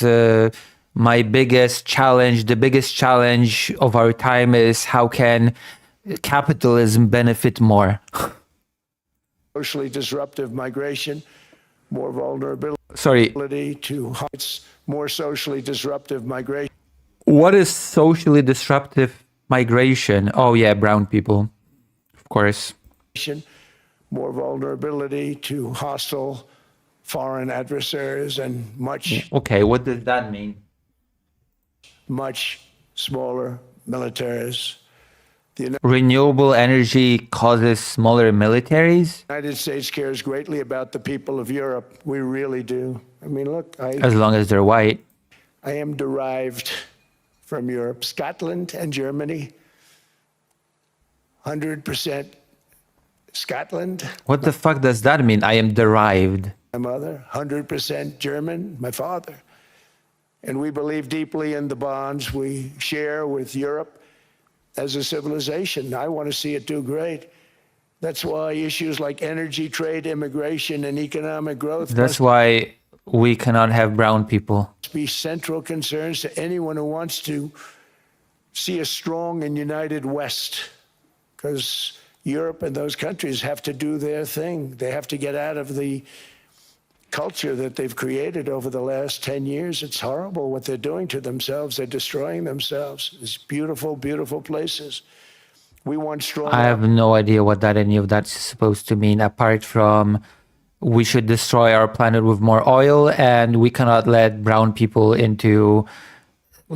Speaker 2: challenge, the biggest challenge of our time is how can capitalism benefit more?
Speaker 3: Socially disruptive migration, more vulnerability
Speaker 2: Sorry,
Speaker 3: to heights, more socially disruptive migration.
Speaker 2: what is socially disruptive migration? Oh yeah, brown people, of course.
Speaker 3: More vulnerability to hostile foreign adversaries and
Speaker 2: Okay, what does that mean?
Speaker 3: much smaller militaries. The
Speaker 2: Renewable energy causes smaller militaries?
Speaker 3: United States cares greatly about the people of Europe. We really do. I mean, look,
Speaker 2: As long as they're white.
Speaker 3: I am derived from Europe, Scotland and Germany. 100% Scotland.
Speaker 2: What the fuck does that mean? I am derived.
Speaker 3: My mother, 100% German, my father. And we believe deeply in the bonds we share with Europe as a civilization. I want to see it do great. That's why issues like energy, trade, immigration, and economic growth
Speaker 2: That's why we cannot have brown people.
Speaker 3: must be central concerns to anyone who wants to see a strong and united West, because Europe and those countries have to do their thing. They have to get out of the culture that they've created over the last 10 years. It's horrible what they're doing to themselves. They're destroying themselves. It's beautiful, beautiful places. We want strong.
Speaker 2: I have no idea what any of that's supposed to mean, apart from we should destroy our planet with more oil and we cannot let brown people into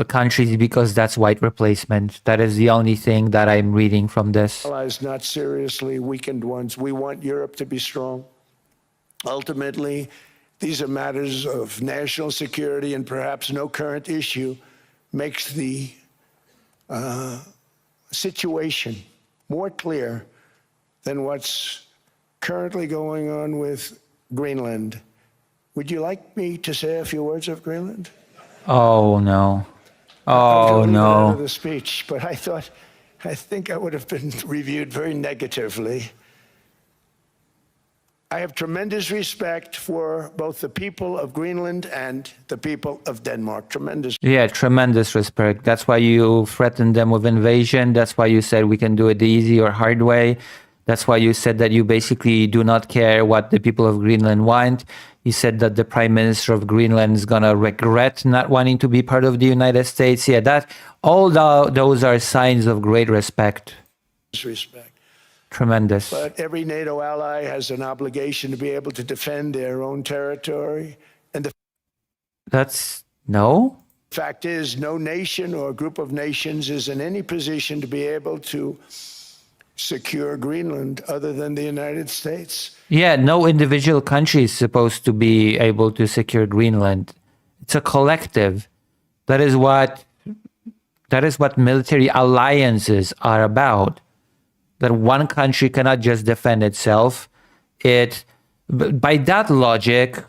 Speaker 2: countries because that's white replacement. That is the only thing that I'm reading from this.
Speaker 3: Allies, not seriously weakened ones. We want Europe to be strong. Ultimately, these are matters of national security, and perhaps no current issue makes the situation more clear than what's currently going on with Greenland. Would you like me to say a few words of Greenland?
Speaker 2: Oh, no.
Speaker 3: Out
Speaker 2: Oh,
Speaker 3: of
Speaker 2: no.
Speaker 3: the speech, but I think I would have been reviewed very negatively. I have tremendous respect for both the people of Greenland and the people of Denmark. Tremendous.
Speaker 2: Yeah, tremendous respect. That's why you threatened them with invasion. That's why you said we can do it the easy or hard way. That's why you said that you basically do not care what the people of Greenland want. You said that the Prime Minister of Greenland is going to regret not wanting to be part of the United States. Yeah, those are signs of great respect.
Speaker 3: Respect.
Speaker 2: Tremendous.
Speaker 3: But every NATO ally has an obligation to be able to defend their own territory. And the
Speaker 2: No?
Speaker 3: fact is, no nation or group of nations is in any position to be able to secure Greenland other than the United States.
Speaker 2: Yeah, no individual country is supposed to be able to secure Greenland. It's a collective. That is what military alliances are about. That one country cannot just defend itself. By that logic,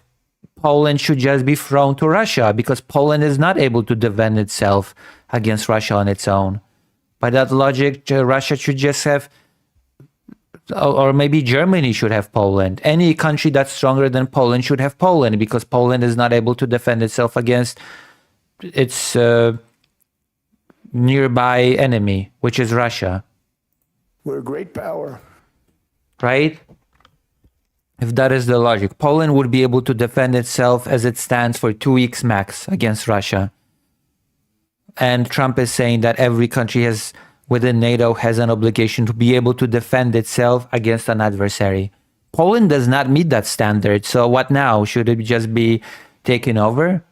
Speaker 2: Poland should just be thrown to Russia because Poland is not able to defend itself against Russia on its own. By that logic, Russia should just have, or maybe Germany should have Poland. Any country that's stronger than Poland should have Poland because Poland is not able to defend itself against its nearby enemy, which is Russia.
Speaker 3: We're a great power.
Speaker 2: Right? If that is the logic, Poland would be able to defend itself as it stands for 2 weeks max against Russia. And Trump is saying that every country within NATO has an obligation to be able to defend itself against an adversary. Poland does not meet that standard. So what now? Should it just be taken over?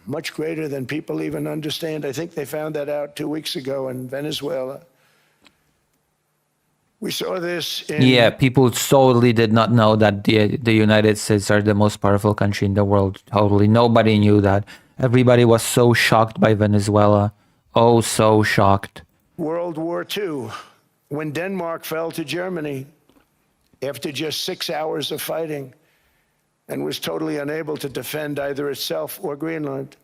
Speaker 3: Much greater than people even understand. I think they found that out 2 weeks ago in Venezuela. We saw this in...
Speaker 2: Yeah, people totally did not know that the United States are the most powerful country in the world. Totally. Nobody knew that. Everybody was so shocked by Venezuela. Oh, so shocked.
Speaker 3: World War II, when Denmark fell to Germany after just 6 hours of fighting and was totally unable to defend either itself or Greenland.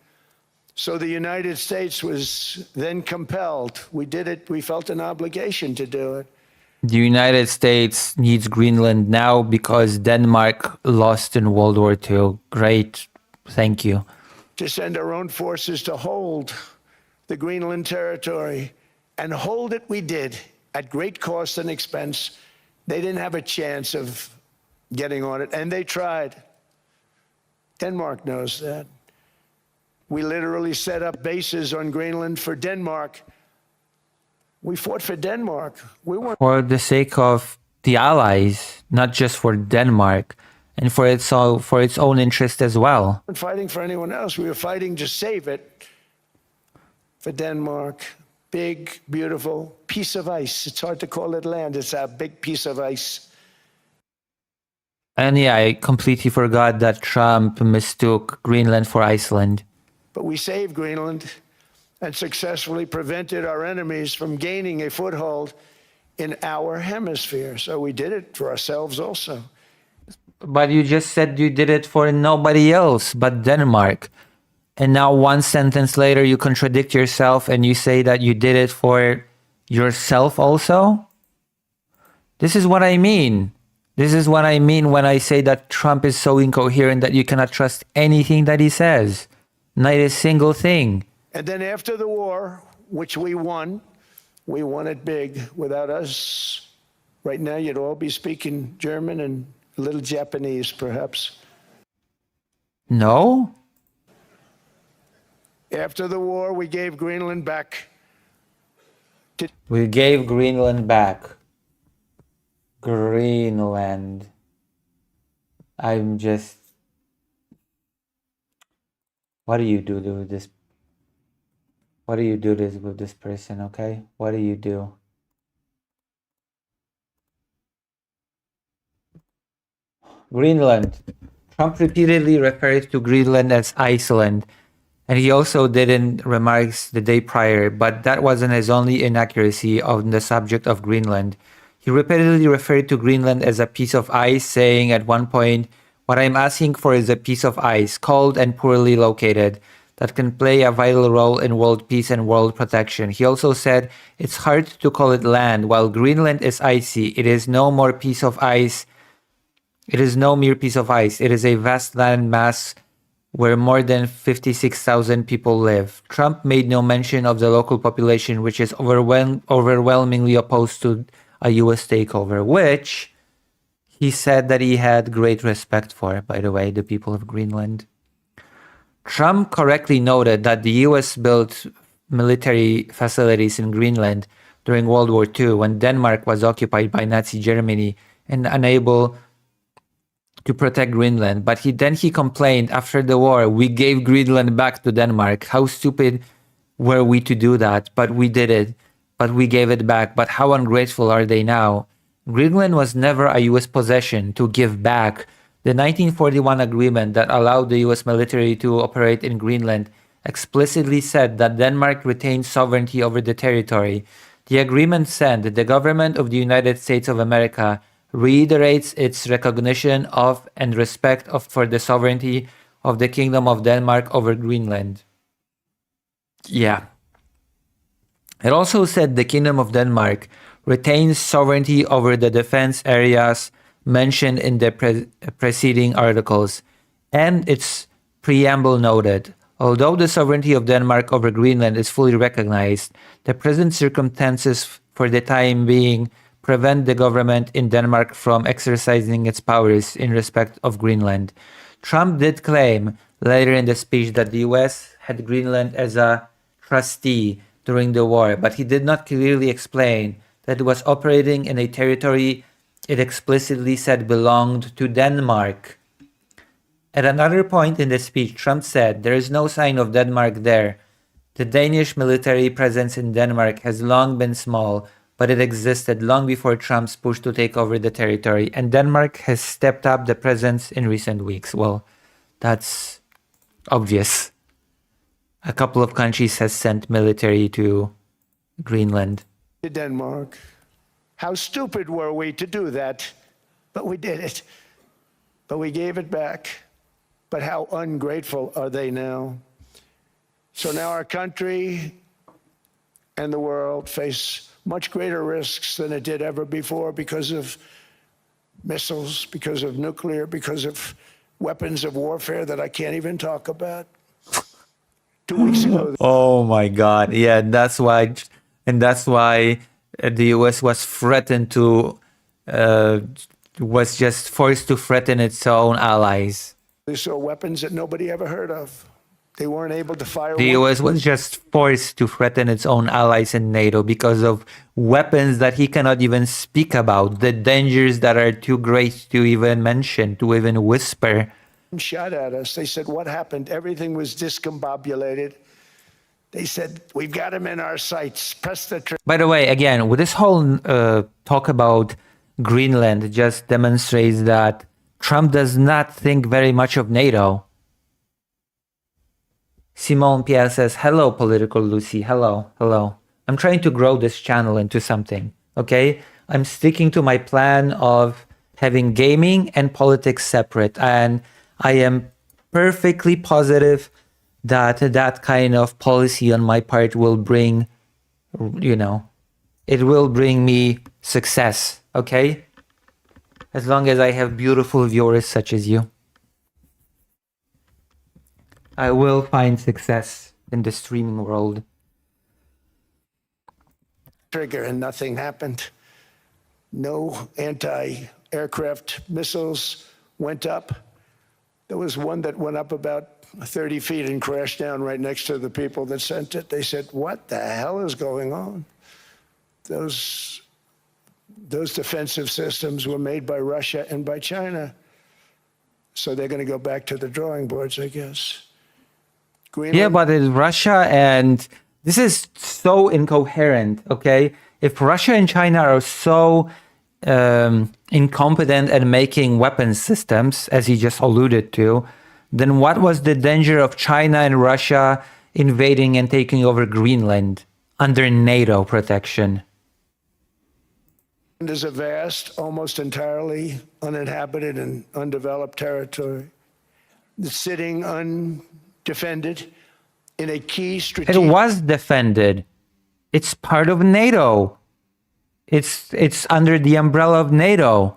Speaker 3: So the United States was then compelled. We did it. We felt an obligation to do it.
Speaker 2: The United States needs Greenland now because Denmark lost in World War II. Great. Thank you.
Speaker 3: To send our own forces to hold the Greenland territory, and hold it we did at great cost and expense. They didn't have a chance of getting on it, and they tried. Denmark knows that. We literally set up bases on Greenland for Denmark. We fought for Denmark. We weren't
Speaker 2: For the sake of the allies, not just for Denmark, and for its own interest as well.
Speaker 3: fighting for anyone else. We were fighting to save it for Denmark. Big, beautiful piece of ice. It's hard to call it land. It's a big piece of ice.
Speaker 2: And yeah, I completely forgot that Trump mistook Greenland for Iceland.
Speaker 3: But we saved Greenland and successfully prevented our enemies from gaining a foothold in our hemisphere. So we did it for ourselves also.
Speaker 2: But you just said you did it for nobody else but Denmark. And now one sentence later, you contradict yourself and you say that you did it for yourself also? This is what I mean. This is what I mean when I say that Trump is so incoherent that you cannot trust anything that he says. Not a single thing.
Speaker 3: And then after the war, which we won it big. Without us, right now you'd all be speaking German and a little Japanese, perhaps.
Speaker 2: No?
Speaker 3: After the war, we gave Greenland back.
Speaker 2: We gave Greenland back. Greenland. I'm just... What do you do with this? What do you do this with this person, okay? What do you do? Greenland. Trump repeatedly referred to Greenland as Iceland. And he also did in remarks the day prior, but that wasn't his only inaccuracy on the subject of Greenland. He repeatedly referred to Greenland as a piece of ice, saying at one point, "What I'm asking for is a piece of ice, cold and poorly located, that can play a vital role in world peace and world protection." He also said, "It's hard to call it land. While Greenland is icy, it is no more piece of ice. It is no mere piece of ice. It is a vast land mass where more than 56,000 people live." Trump made no mention of the local population, which is overwhelmingly opposed to a US takeover, which he said that he had great respect for, by the way, the people of Greenland. Trump correctly noted that the US built military facilities in Greenland during World War II when Denmark was occupied by Nazi Germany and unable to protect Greenland. But he complained after the war, "We gave Greenland back to Denmark. How stupid were we to do that? But we did it. But we gave it back. But how ungrateful are they now?" Greenland was never a US possession to give back. The 1941 agreement that allowed the US military to operate in Greenland explicitly said that Denmark retained sovereignty over the territory. The agreement said that the government of the United States of America reiterates its recognition of and respect for the sovereignty of the Kingdom of Denmark over Greenland. Yeah. It also said the Kingdom of Denmark retains sovereignty over the defense areas mentioned in the preceding articles, and its preamble noted, "Although the sovereignty of Denmark over Greenland is fully recognized, the present circumstances for the time being prevent the government in Denmark from exercising its powers in respect of Greenland." Trump did claim later in the speech that the US had Greenland as a trustee during the war, but he did not clearly explain that it was operating in a territory it explicitly said belonged to Denmark. At another point in the speech, Trump said, "There is no sign of Denmark there. The Danish military presence in Denmark has long been small, but it existed long before Trump's push to take over the territory, and Denmark has stepped up the presence in recent weeks." Well, that's obvious. A couple of countries has sent military to Greenland.
Speaker 3: To Denmark. How stupid were we to do that? But we did it. But we gave it back. But how ungrateful are they now? So now our country and the world face much greater risks than it did ever before because of missiles, because of nuclear, because of weapons of warfare that I can't even talk about. 2 weeks ago.
Speaker 2: Oh my God. Yeah, that's why the US was threatened to, was just forced to threaten its own allies.
Speaker 3: They saw weapons that nobody ever heard of. They weren't able to fire.
Speaker 2: The US was just forced to threaten its own allies in NATO because of weapons that he cannot even speak about, the dangers that are too great to even mention, to even whisper.
Speaker 3: Shot at us. They said, "What happened?" Everything was discombobulated. They said, "We've got him in our sights. Press the trigger."
Speaker 2: By the way, again, with this whole talk about Greenland just demonstrates that Trump does not think very much of NATO. Simone Pierre says, "Hello, Political Lucy. Hello, hello. I'm trying to grow this channel into something, okay? I'm sticking to my plan of having gaming and politics separate. And I am perfectly positive that that kind of policy on my part will bring, it will bring me success, okay? As long as I have beautiful viewers such as you, I will find success in the streaming world.
Speaker 3: Trigger and nothing happened. No anti-aircraft missiles went up. There was one that went up about 30 feet and crashed down right next to the people that sent it. They said, "What the hell is going on?" Those defensive systems were made by Russia and by China. So they're going to go back to the drawing boards, I guess. Greenland,
Speaker 2: Yeah, but it's Russia, and this is so incoherent, okay? If Russia and China are so incompetent at making weapons systems, as you just alluded to, then what was the danger of China and Russia invading and taking over Greenland under NATO protection?
Speaker 3: is a vast, almost entirely uninhabited and undeveloped territory. It's sitting undefended in a key
Speaker 2: It
Speaker 3: strategic...
Speaker 2: was defended. It's part of NATO. It's under the umbrella of NATO.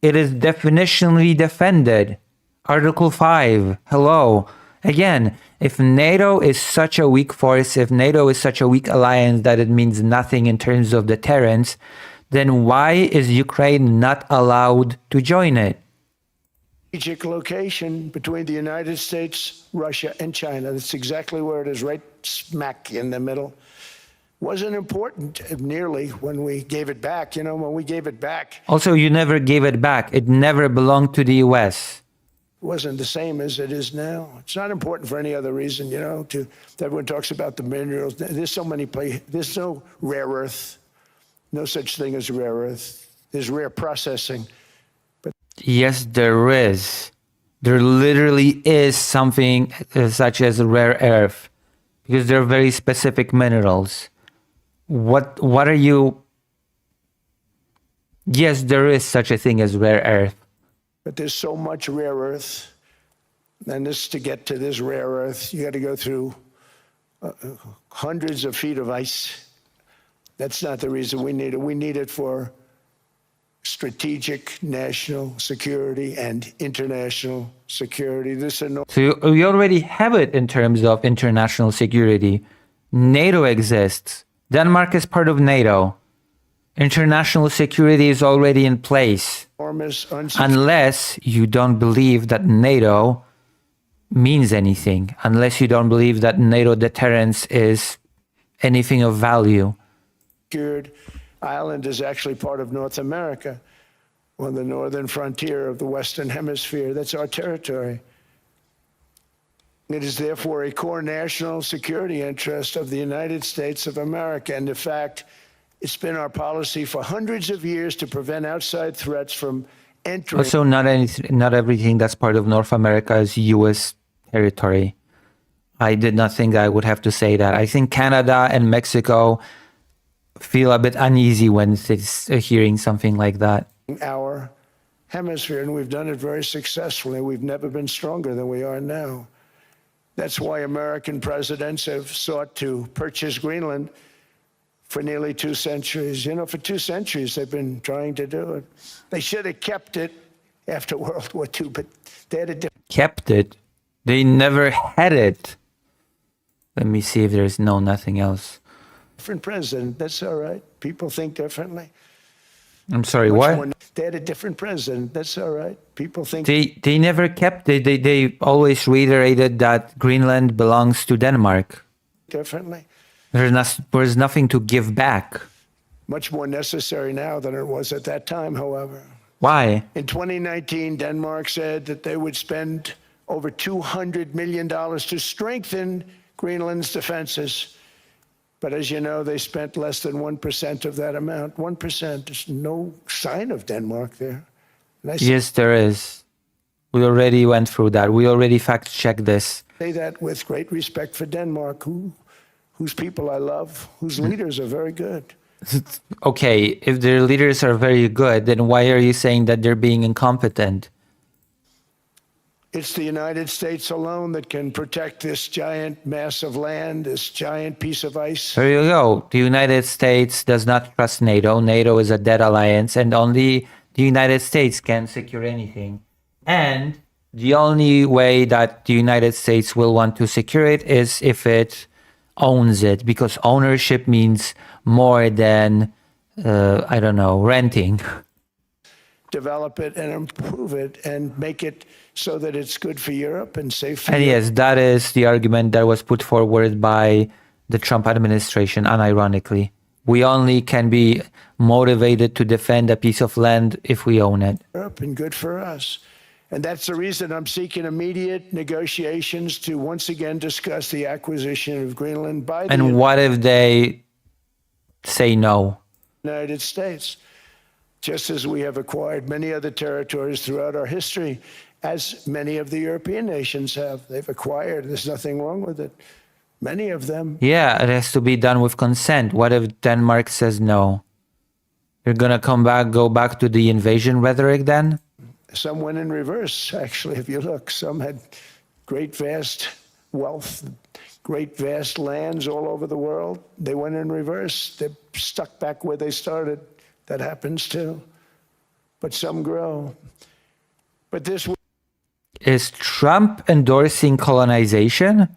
Speaker 2: It is definitionally defended. Article 5. Hello. Again, if NATO is such a weak force, if NATO is such a weak alliance that it means nothing in terms of deterrence, then why is Ukraine not allowed to join it?
Speaker 3: strategic location between the United States, Russia, and China. That's exactly where it is, right smack in the middle. Wasn't important nearly when we gave it back. You know, when we gave it back,
Speaker 2: Also, you never gave it back. It never belonged to the US.
Speaker 3: it wasn't the same as it is now. It's not important for any other reason, you know, everyone talks about the minerals. There's so many places. There's no rare earth, no such thing as rare earth. There's rare processing.
Speaker 2: Yes, there is. There literally is something such as rare earth, because they're very specific minerals. What are you? Yes, there is such a thing as rare earth.
Speaker 3: But there's so much rare earth. And to get to this rare earth, you got to go through hundreds of feet of ice. That's not the reason we need it. We need it for strategic national security and international security.
Speaker 2: So you already have it in terms of international security. NATO exists. Denmark is part of NATO. International security is already in place.
Speaker 3: enormous
Speaker 2: Unless you don't believe that NATO means anything. Unless you don't believe that NATO deterrence is anything of value.
Speaker 3: unsecured island is actually part of North America, on the northern frontier of the Western Hemisphere. That's our territory. It is therefore a core national security interest of the United States of America. And in fact, it's been our policy for hundreds of years to prevent outside threats from entering.
Speaker 2: Also, not everything that's part of North America is U.S. territory. I did not think I would have to say that. I think Canada and Mexico feel a bit uneasy when it's hearing something like that.
Speaker 3: Our hemisphere, and we've done it very successfully. We've never been stronger than we are now. That's why American presidents have sought to purchase Greenland for nearly 2 centuries. You know, for 2 centuries they've been trying to do it. They should have kept it after World War II, but they had a
Speaker 2: Kept it. They never had it. Let me see if there's nothing else.
Speaker 3: different president. That's all right. People think differently.
Speaker 2: I'm sorry,
Speaker 3: Much
Speaker 2: what?
Speaker 3: more- They had a different president. That's all right. People think
Speaker 2: They never kept it. They always reiterated that Greenland belongs to Denmark.
Speaker 3: differently.
Speaker 2: There's nothing to give back.
Speaker 3: Much more necessary now than it was at that time, however.
Speaker 2: Why?
Speaker 3: In 2019, Denmark said that they would spend over $200 million to strengthen Greenland's defenses. But as you know, they spent less than 1% of that amount. 1%. There's no sign of Denmark there. And I
Speaker 2: Yes, there is. We already went through that. We already fact-checked this.
Speaker 3: say that with great respect for Denmark, whose people I love, whose leaders are very good.
Speaker 2: Okay, if their leaders are very good, then why are you saying that they're being incompetent?
Speaker 3: It's the United States alone that can protect this giant mass of land, this giant piece of ice.
Speaker 2: There you go. The United States does not trust NATO. NATO is a dead alliance, and only the United States can secure anything. And the only way that the United States will want to secure it is if it owns it, because ownership means more than, I don't know, renting.
Speaker 3: Develop it and improve it and make it so that it's good for Europe and safe for
Speaker 2: And
Speaker 3: Europe.
Speaker 2: yes, that is the argument that was put forward by the Trump administration, unironically. We only can be motivated to defend a piece of land if we own it.
Speaker 3: And good for us. And that's the reason I'm seeking immediate negotiations to once again discuss the acquisition of Greenland by the
Speaker 2: And what if they say no?
Speaker 3: United States, just as we have acquired many other territories throughout our history, as many of the European nations have. They've acquired, there's nothing wrong with it. Many of them.
Speaker 2: Yeah, it has to be done with consent. What if Denmark says no? You're gonna go back to the invasion rhetoric then?
Speaker 3: Some went in reverse, actually, if you look. Some had great, vast wealth, great, vast lands all over the world. They went in reverse. They're stuck back where they started. That happens too. But some grow. But this
Speaker 2: Is Trump endorsing colonization?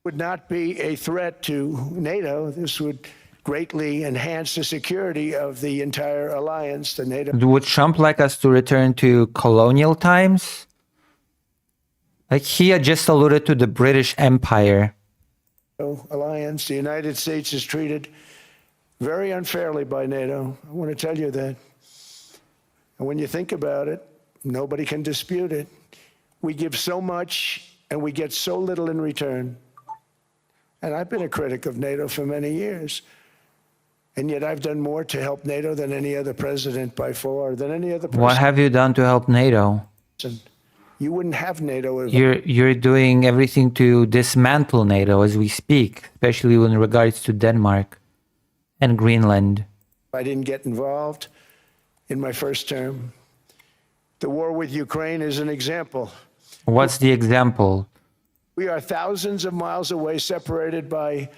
Speaker 3: would not be a threat to NATO. This would greatly enhance the security of the entire alliance, the NATO
Speaker 2: Would Trump like us to return to colonial times? Like he had just alluded to the British Empire.
Speaker 3: alliance. The United States is treated very unfairly by NATO. I want to tell you that. And when you think about it, nobody can dispute it. We give so much and we get so little in return. And I've been a critic of NATO for many years. And yet I've done more to help NATO than any other president by far, than any other
Speaker 2: What
Speaker 3: person.
Speaker 2: have you done to help NATO?
Speaker 3: You wouldn't have NATO if
Speaker 2: You're doing everything to dismantle NATO as we speak, especially in regards to Denmark and Greenland.
Speaker 3: I didn't get involved in my first term. The war with Ukraine is an example.
Speaker 2: What's the example?
Speaker 3: We are thousands of miles away, separated by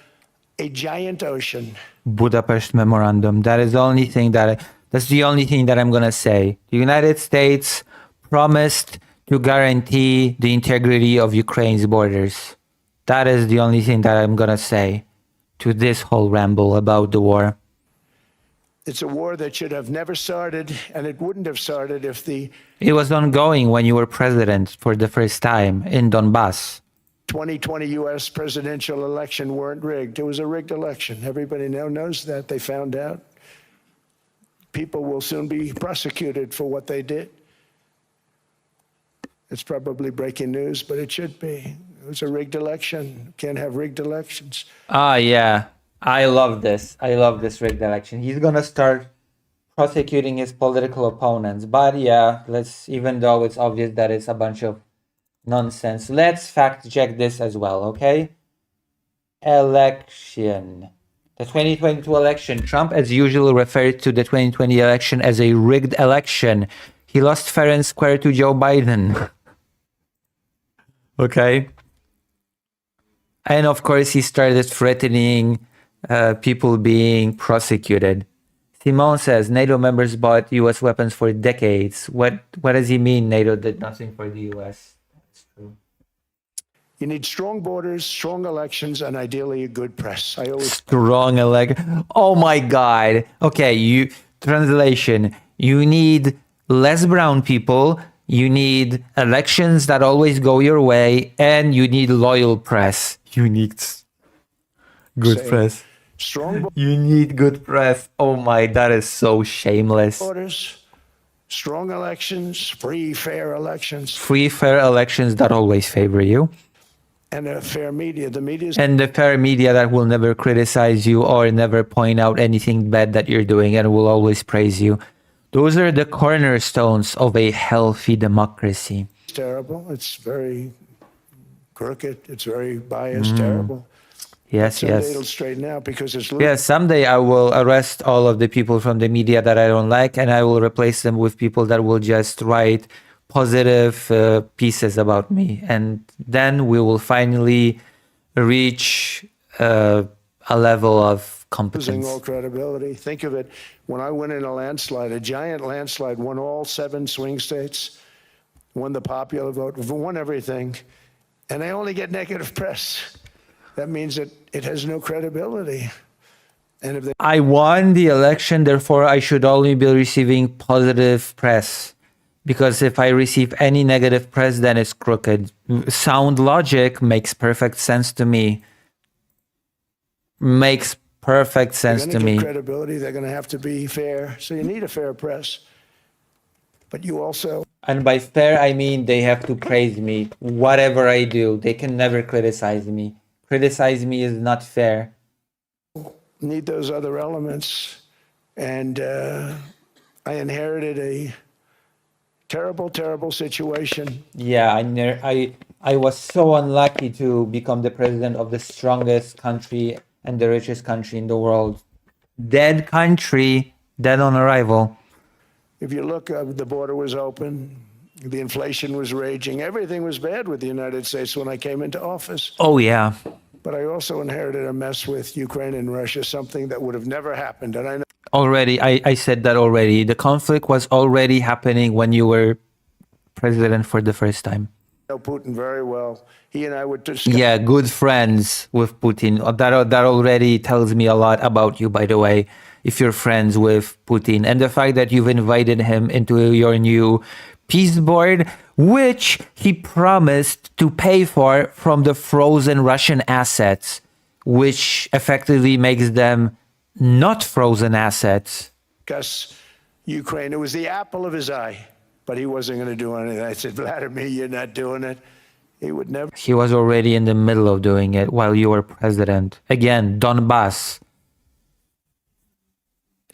Speaker 3: a giant ocean.
Speaker 2: Budapest Memorandum. That's the only thing that I'm gonna say. The United States promised to guarantee the integrity of Ukraine's borders. That is the only thing that I'm gonna say to this whole ramble about the war.
Speaker 3: It's a war that should have never started, and it wouldn't have started if the
Speaker 2: It was ongoing when you were president for the first time in Donbass.
Speaker 3: 2020 U.S. presidential election weren't rigged. It was a rigged election. Everybody now knows that. They found out. People will soon be prosecuted for what they did. It's probably breaking news, but it should be. It was a rigged election. Can't have rigged elections.
Speaker 2: Ah, yeah. I love this. I love this rigged election. He's gonna start prosecuting his political opponents. But yeah, even though it's obvious that it's a bunch of nonsense, let's fact check this as well, okay? Election. The 2022 election. Trump, as usual, referred to the 2020 election as a rigged election. He lost fair and square to Joe Biden. Okay? And of course, he started threatening people being prosecuted. Simon says NATO members bought US weapons for decades. What does he mean NATO did nothing for the US? That's true.
Speaker 3: You need strong borders, strong elections, and ideally a good press. I always
Speaker 2: Strong Oh my God. Okay, translation. You need less brown people. You need elections that always go your way, and you need loyal press. You need good
Speaker 3: say
Speaker 2: press.
Speaker 3: strong
Speaker 2: You need good press. Oh my, that is so shameless.
Speaker 3: borders, strong elections, free, fair elections,
Speaker 2: Free, fair elections that always favor you.
Speaker 3: and a fair media. The media is
Speaker 2: And the fair media that will never criticize you or never point out anything bad that you're doing and will always praise you. Those are the cornerstones of a healthy democracy.
Speaker 3: terrible. It's very crooked. It's very biased, terrible.
Speaker 2: Yes,
Speaker 3: Someday
Speaker 2: yes.
Speaker 3: it'll straighten out because it's
Speaker 2: Yeah, someday I will arrest all of the people from the media that I don't like, and I will replace them with people that will just write positive pieces about me. And then we will finally reach a level of
Speaker 3: losing
Speaker 2: competence.
Speaker 3: all credibility. Think of it. When I went in a landslide, a giant landslide, won all 7 swing states, won the popular vote, won everything, and I only get negative press. That means that it has no credibility. And if they
Speaker 2: I won the election, therefore I should only be receiving positive press. Because if I receive any negative press, then it's crooked. Sound logic makes perfect sense to me. Makes perfect
Speaker 3: they're
Speaker 2: sense
Speaker 3: going
Speaker 2: to
Speaker 3: to get
Speaker 2: me.
Speaker 3: credibility, they're going to have to be fair. So you need a fair press. But you also
Speaker 2: And by fair, I mean they have to praise me. Whatever I do, they can never criticize me. Criticize me is not fair.
Speaker 3: need those other elements. And I inherited a terrible, terrible situation.
Speaker 2: Yeah, I was so unlucky to become the president of the strongest country and the richest country in the world. Dead country, dead on arrival.
Speaker 3: If you look, the border was open, the inflation was raging, everything was bad with the United States when I came into office.
Speaker 2: Oh yeah.
Speaker 3: But I also inherited a mess with Ukraine and Russia, something that would have never happened. And I know
Speaker 2: Already, I said that already. The conflict was already happening when you were president for the first time.
Speaker 3: Putin very well. He and I would discuss.
Speaker 2: Yeah, good friends with Putin. That already tells me a lot about you, by the way, if you're friends with Putin. And the fact that you've invited him into your new peace board, which he promised to pay for from the frozen Russian assets, which effectively makes them not frozen assets.
Speaker 3: Ukraine. It was the apple of his eye, but he wasn't going to do anything. I said, Vladimir, you're not doing it. He would never.
Speaker 2: He was already in the middle of doing it while you were president. Again, Donbass.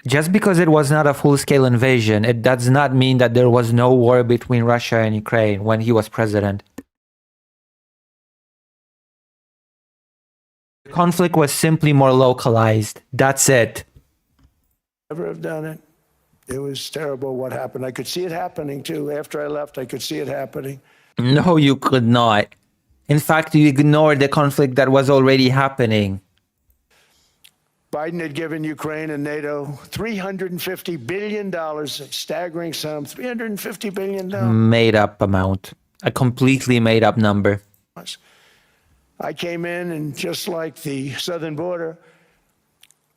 Speaker 2: Just because it was not a full-scale invasion, it does not mean that there was no war between Russia and Ukraine when he was president. The conflict was simply more localized. That's it.
Speaker 3: Never have done it. It was terrible what happened. I could see it happening too. After I left, I could see it happening.
Speaker 2: No, you could not. In fact, you ignored the conflict that was already happening.
Speaker 3: Biden had given Ukraine and NATO $350 billion, a staggering sum, $350 billion.
Speaker 2: Made up amount. A completely made up number.
Speaker 3: I came in and just like the southern border,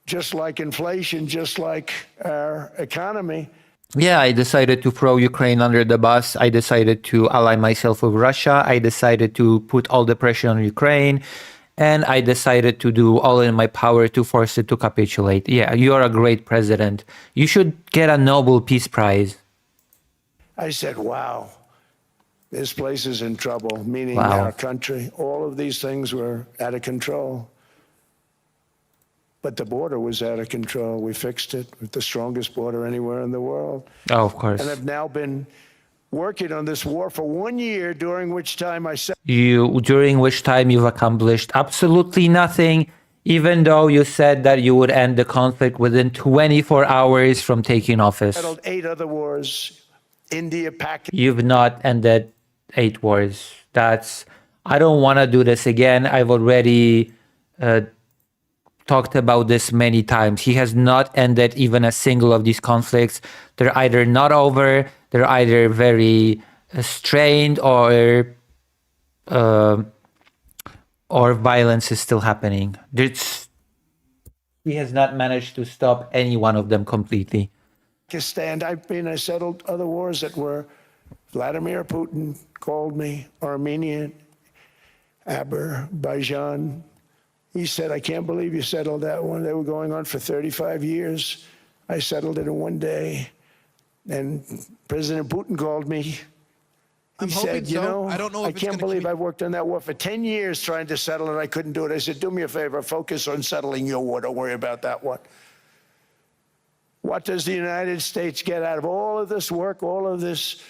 Speaker 3: just like inflation, just like our economy.
Speaker 2: Yeah, I decided to throw Ukraine under the bus. I decided to ally myself with Russia. I decided to put all the pressure on Ukraine. And I decided to do all in my power to force it to capitulate. Yeah, you are a great president. You should get a Nobel Peace Prize.
Speaker 3: I said, wow, this place is in trouble, meaning
Speaker 2: Wow.
Speaker 3: our country. All of these things were out of control. But the border was out of control. We fixed it with the strongest border anywhere in the world.
Speaker 2: Oh, of course.
Speaker 3: And I've now been working on this war for 1 year, during which time I said,
Speaker 2: During which time you've accomplished absolutely nothing, even though you said that you would end the conflict within 24 hours from taking office.
Speaker 3: settled 8 other wars, India, Pakistan.
Speaker 2: You've not ended 8 wars. I don't want to do this again. I've already talked about this many times. He has not ended even a single of these conflicts. They're either not over, they're either very strained, or violence is still happening. He has not managed to stop any one of them completely.
Speaker 3: I settled other wars that were Vladimir Putin called me, Armenia, Azerbaijan. He said, I can't believe you settled that one. They were going on for 35 years. I settled it in 1 day. And President Putin called me. He said, you know,
Speaker 4: I don't know if
Speaker 3: I
Speaker 4: it's
Speaker 3: can't
Speaker 4: gonna
Speaker 3: believe
Speaker 4: keep-
Speaker 3: I worked on that war for 10 years trying to settle it. I couldn't do it. I said, do me a favor, focus on settling your war. Don't worry about that one. What does the United States get out of all of this work, all of this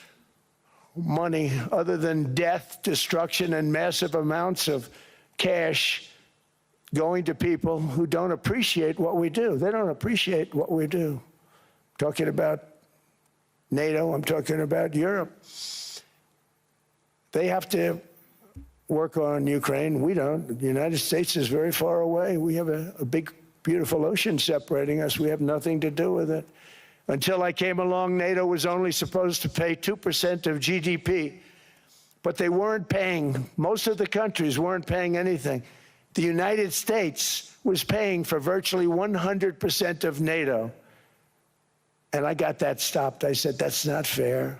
Speaker 3: money, other than death, destruction, and massive amounts of cash? going to people who don't appreciate what we do. They don't appreciate what we do. I'm talking about NATO, I'm talking about Europe. They have to work on Ukraine. We don't. The United States is very far away. We have a big, beautiful ocean separating us. We have nothing to do with it. Until I came along, NATO was only supposed to pay 2% of GDP, but they weren't paying. Most of the countries weren't paying anything. The United States was paying for virtually 100% of NATO. And I got that stopped. I said, that's not fair.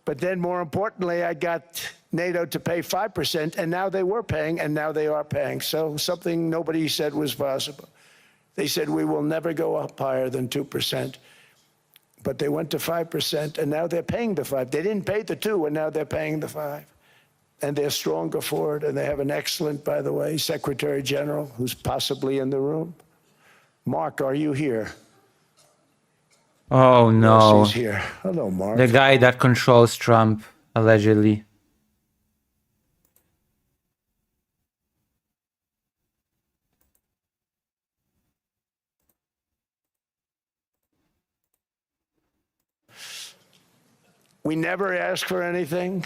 Speaker 3: But then more importantly, I got NATO to pay 5%, and now they were paying, and now they are paying. So something nobody said was possible. They said, we will never go up higher than 2%. But they went to 5%, and now they're paying the 5. They didn't pay the 2, and now they're paying the 5. And they're stronger for it, and they have an excellent, by the way, Secretary General, who's possibly in the room. Mark, are you here?
Speaker 2: Oh, no.
Speaker 3: Yes, he's here. Hello, Mark.
Speaker 2: The guy that controls Trump, allegedly.
Speaker 3: We never asked for anything,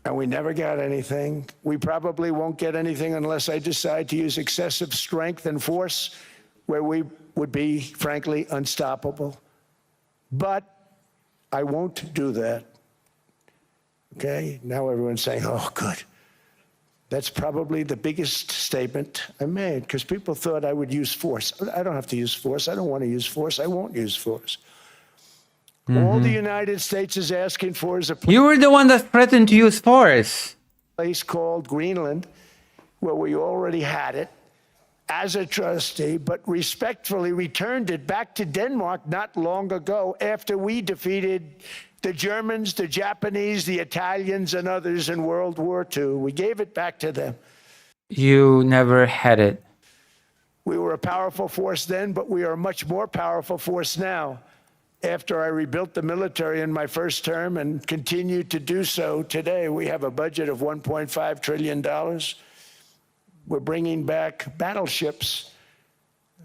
Speaker 3: and we never got anything. We probably won't get anything unless I decide to use excessive strength and force, where we would be, frankly, unstoppable. But I won't do that. Okay? Now everyone's saying, oh, good. That's probably the biggest statement I made, because people thought I would use force. I don't have to use force. I don't want to use force. I won't use force. All the United States is asking for is a
Speaker 2: You were the one that threatened to use force.
Speaker 3: place called Greenland, where we already had it, as a trustee, but respectfully returned it back to Denmark not long ago after we defeated the Germans, the Japanese, the Italians, and others in World War II. We gave it back to them.
Speaker 2: You never had it.
Speaker 3: We were a powerful force then, but we are a much more powerful force now. After I rebuilt the military in my first term and continue to do so today, we have a budget of $1.5 trillion. We're bringing back battleships.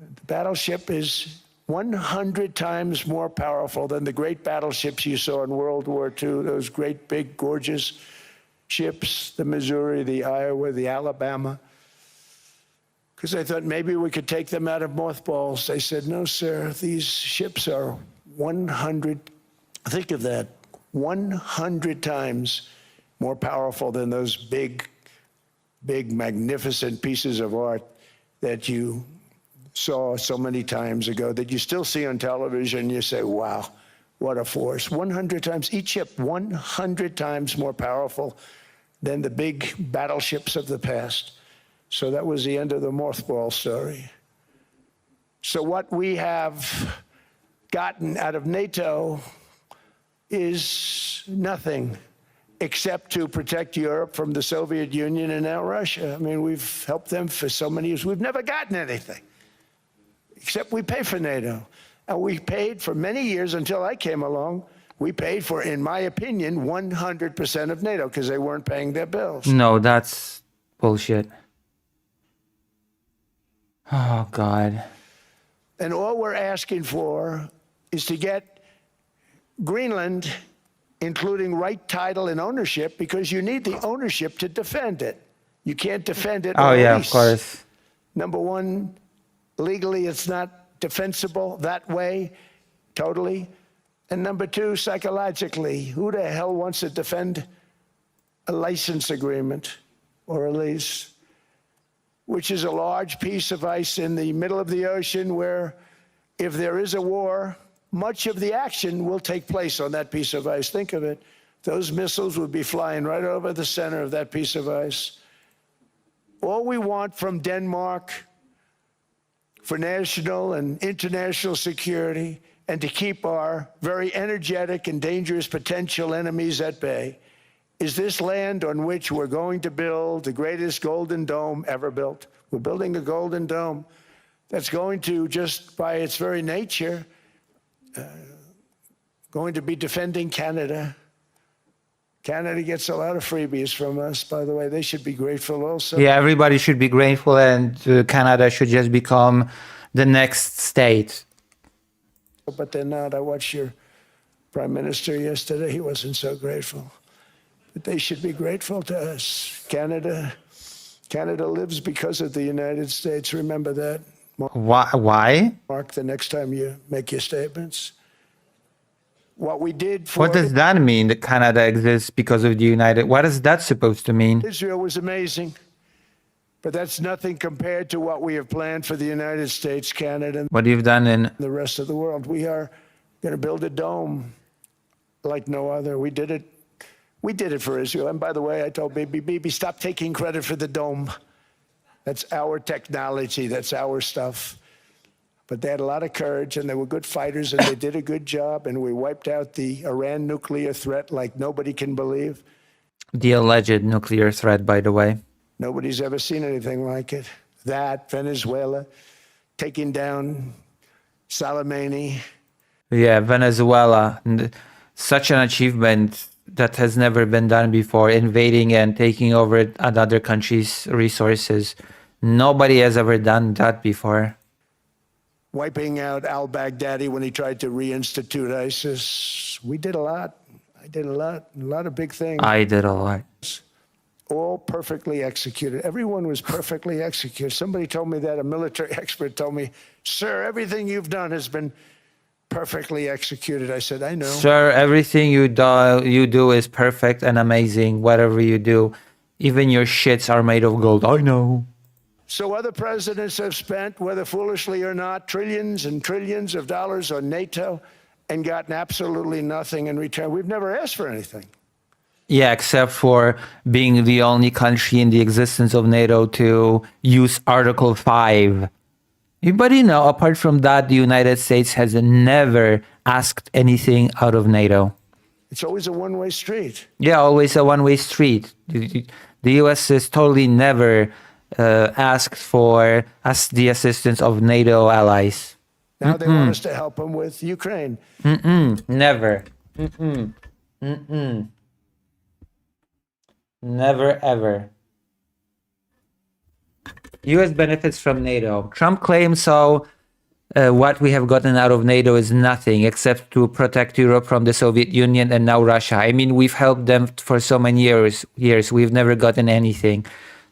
Speaker 3: The battleship is 100 times more powerful than the great battleships you saw in World War II, those great, big, gorgeous ships, the Missouri, the Iowa, the Alabama. Because I thought maybe we could take them out of mothballs. They said, no, sir, these ships are 100, think of that, 100 times more powerful than those big, magnificent pieces of art that you saw so many times ago, that you still see on television. You say, wow, what a force. 100 times, each ship 100 times more powerful than the big battleships of the past. So that was the end of the mothball story. So what we have gotten out of NATO is nothing except to protect Europe from the Soviet Union and now Russia. I mean, we've helped them for so many years. We've never gotten anything, except we pay for NATO. And we paid for many years until I came along. We paid for, in my opinion, 100% of NATO because they weren't paying their bills.
Speaker 2: No, that's bullshit. Oh, God.
Speaker 3: And all we're asking for is to get Greenland, including right title and ownership, because you need the ownership to defend it. You can't defend it.
Speaker 2: Oh, yeah,
Speaker 3: lease.
Speaker 2: of course.
Speaker 3: Number one, legally it's not defensible that way, totally. And number two, psychologically, who the hell wants to defend a license agreement or a lease, which is a large piece of ice in the middle of the ocean where if there is a war, much of the action will take place on that piece of ice. Think of it. Those missiles would be flying right over the center of that piece of ice. All we want from Denmark for national and international security and to keep our very energetic and dangerous potential enemies at bay is this land on which we're going to build the greatest golden dome ever built. We're building a golden dome that's going to, just by its very nature, going to be defending Canada, Canada gets a lot of freebies from us, by the way. They should be grateful also.
Speaker 2: Yeah, everybody should be grateful, and Canada should just become the next state.
Speaker 3: But they're not. I watched your prime minister yesterday. He wasn't so grateful. But they should be grateful to us. Canada lives because of the United States. Remember that.
Speaker 2: Why?
Speaker 3: Mark, the next time you make your statements. What we did for
Speaker 2: What does that mean, that Canada exists because of the United? What is that supposed to mean?
Speaker 3: Israel was amazing. But that's nothing compared to what we have planned for the United States, Canada, and
Speaker 2: What you've done in...
Speaker 3: the rest of the world. We are going to build a dome like no other. We did it. We did it for Israel. And by the way, I told Bibi, stop taking credit for the dome. That's our technology. That's our stuff. But they had a lot of courage, and they were good fighters, and they did a good job, and we wiped out the Iran nuclear threat like nobody can believe.
Speaker 2: The alleged nuclear threat, by the way.
Speaker 3: Nobody's ever seen anything like it. That, Venezuela, taking down Soleimani.
Speaker 2: Yeah, Venezuela. Such an achievement that has never been done before, invading and taking over another country's resources. Nobody has ever done that before.
Speaker 3: Wiping out al-Baghdadi when he tried to reinstitute ISIS. We did a lot. I did a lot of big things.
Speaker 2: I did a lot.
Speaker 3: All perfectly executed. Everyone was perfectly executed. Somebody told me that, a military expert told me, sir, everything you've done has been perfectly executed. I said, I know.
Speaker 2: Sir, everything you do is perfect and amazing, whatever you do. Even your shits are made of gold. I know.
Speaker 3: So other presidents have spent, whether foolishly or not, trillions and trillions of dollars on NATO and gotten absolutely nothing in return. We've never asked for anything.
Speaker 2: Yeah, except for being the only country in the existence of NATO to use Article 5. But you know, apart from that, the United States has never asked anything out of NATO.
Speaker 3: It's always a one-way street.
Speaker 2: Yeah, always a one-way street. The US has totally never asked for the assistance of NATO allies.
Speaker 3: Now they want us to help them with Ukraine.
Speaker 2: Never. Never, ever. US benefits from NATO. Trump claims so. What we have gotten out of NATO is nothing except to protect Europe from the Soviet Union and now Russia. I mean, we've helped them for so many years. We've never gotten anything.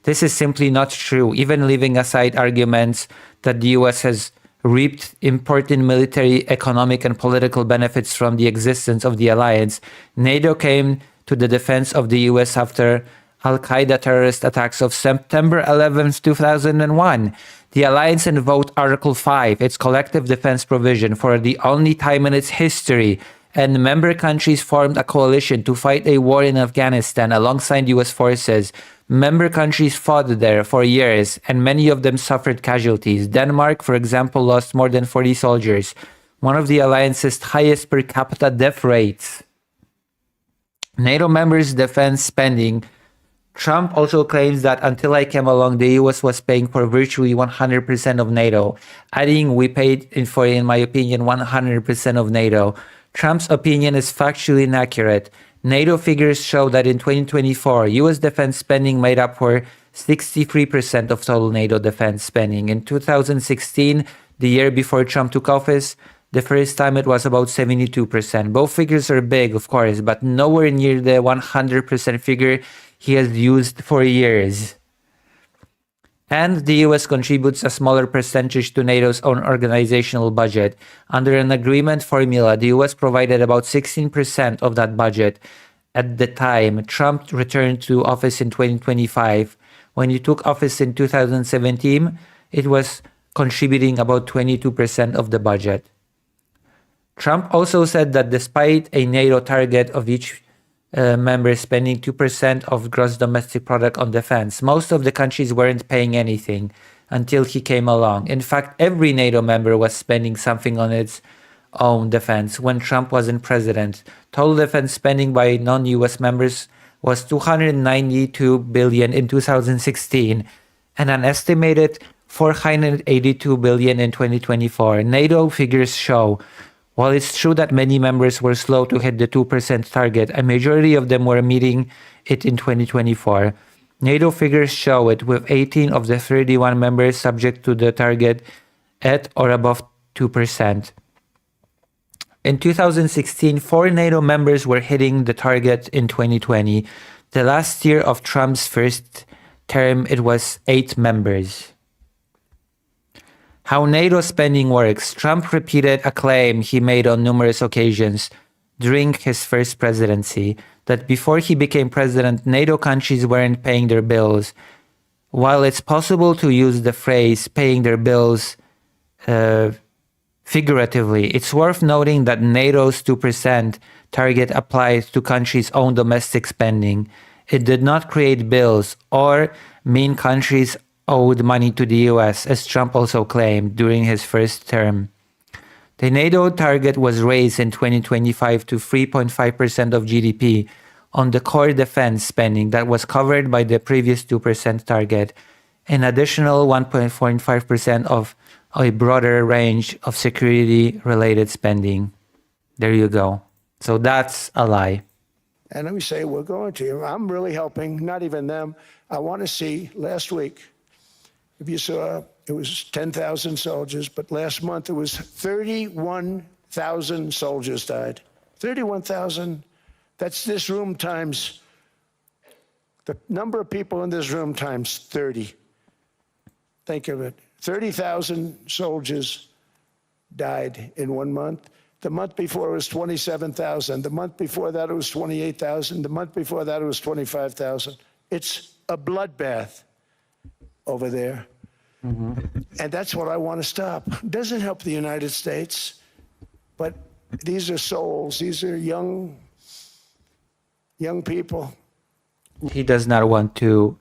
Speaker 2: This is simply not true. Even leaving aside arguments that the US has reaped important military, economic, and political benefits from the existence of the alliance, NATO came to the defense of the US after Al-Qaeda terrorist attacks of September 11th, 2001. The alliance invoked Article 5, its collective defense provision, for the only time in its history, and member countries formed a coalition to fight a war in Afghanistan alongside US forces. Member countries fought there for years, and many of them suffered casualties. Denmark, for example, lost more than 40 soldiers, one of the alliance's highest per capita death rates. NATO members' defense spending. Trump also claims that until I came along, the US was paying for virtually 100% of NATO, adding we paid for, in my opinion, 100% of NATO. Trump's opinion is factually inaccurate. NATO figures show that in 2024, US defense spending made up for 63% of total NATO defense spending. In 2016, the year before Trump took office, the first time it was about 72%. Both figures are big, of course, but nowhere near the 100% figure he has used for years. And the US contributes a smaller percentage to NATO's own organizational budget. Under an agreement formula, the US provided about 16% of that budget. At the time, Trump returned to office in 2025. When he took office in 2017, it was contributing about 22% of the budget. Trump also said that despite a NATO target of each member spending 2% of gross domestic product on defense, most of the countries weren't paying anything until he came along. In fact, every NATO member was spending something on its own defense when Trump wasn't president. Total defense spending by non-US members was $292 billion in 2016 and an estimated $482 billion in 2024. NATO figures show
Speaker 4: While it's true that many members were slow to hit the 2% target, a majority of them were meeting it in 2024. NATO figures show it, with 18 of the 31 members subject to the target at or above 2%. In 2016, 4 NATO members were hitting the target in 2020. The last year of Trump's first term, it was 8 members. How NATO spending works. Trump repeated a claim he made on numerous occasions during his first presidency, that before he became president, NATO countries weren't paying their bills. While it's possible to use the phrase paying their bills figuratively, it's worth noting that NATO's 2% target applies to countries' own domestic spending. It did not create bills or mean countries owed money to the US, as Trump also claimed during his first term. The NATO target was raised in 2025 to 3.5% of GDP on the core defense spending that was covered by the previous 2% target, an additional 1.45% of a broader range of security-related spending. There you go. So that's a lie.
Speaker 3: And let me say, we're going to. I'm really helping, not even them. I want to see, last week, if you saw, it was 10,000 soldiers, but last month it was 31,000 soldiers died. 31,000. That's this room times, the number of people in this room times 30. Think of it. 30,000 soldiers died in 1 month. The month before it was 27,000. The month before that it was 28,000. The month before that it was 25,000. It's a bloodbath over there. And that's what I want to stop. It doesn't help the United States, but these are souls. These are young people.
Speaker 4: He does not want to.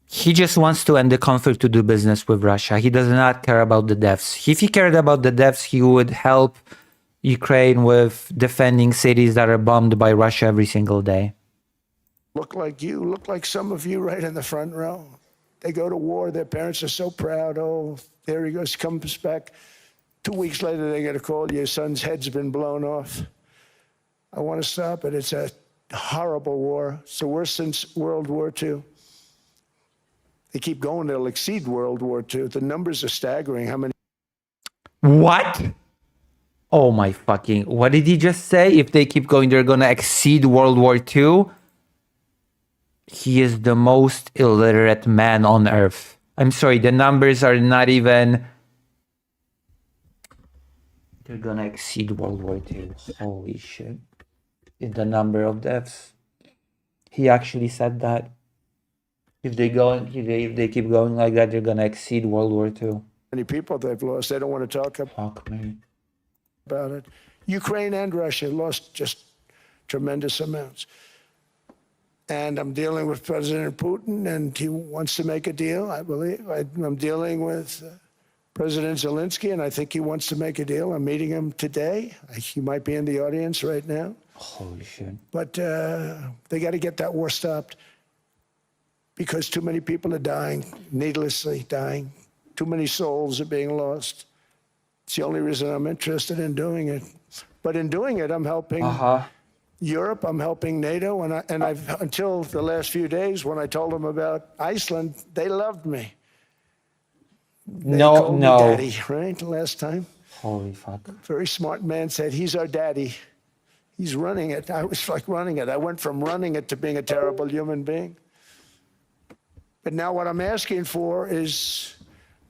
Speaker 4: He just wants to end the conflict to do business with Russia. He does not care about the deaths. If he cared about the deaths, he would help Ukraine with defending cities that are bombed by Russia every single day.
Speaker 3: Look like you, look like some of you right in the front row. They go to war, their parents are so proud. Oh, there he goes, comes back. 2 weeks later, they get a call, your son's head's been blown off. I want to stop it. It's a horrible war. It's the worst since World War II. They keep going, they'll exceed World War II. The numbers are staggering. How many?
Speaker 4: What? Oh my fucking... What did he just say? If they keep going, they're gonna exceed World War II? He is the most illiterate man on earth. I'm sorry, the numbers are not even... They're gonna exceed World War II. Holy shit. In the number of deaths. He actually said that. If they keep going like that, they're gonna exceed World War II.
Speaker 3: Many people they've lost. They don't want to talk
Speaker 4: Fuck me.
Speaker 3: about it. Ukraine and Russia lost just tremendous amounts. And I'm dealing with President Putin, and he wants to make a deal, I believe. I'm dealing with President Zelensky, and I think he wants to make a deal. I'm meeting him today. He might be in the audience right now.
Speaker 4: Holy shit.
Speaker 3: But they got to get that war stopped because too many people are dying, needlessly dying. Too many souls are being lost. It's the only reason I'm interested in doing it. But in doing it, I'm helping Europe, I'm helping NATO, and I've until the last few days when I told them about Iceland, they loved me. They called me daddy, right? The last time.
Speaker 4: Holy fuck.
Speaker 3: Very smart man said, he's our daddy. He's running it. I was like running it. I went from running it to being a terrible human being. But now what I'm asking for is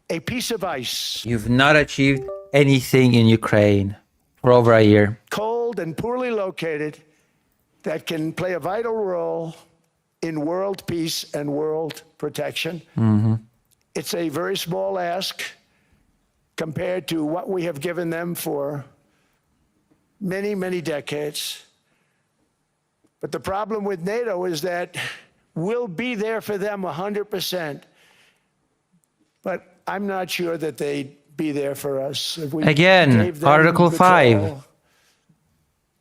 Speaker 3: a piece of ice.
Speaker 4: You've not achieved anything in Ukraine for over a year.
Speaker 3: Cold and poorly located, that can play a vital role in world peace and world protection. It's a very small ask compared to what we have given them for many, many decades. But the problem with NATO is that we'll be there for them 100%. But I'm not sure that they'd be there for us. If we
Speaker 4: Again, Article 5.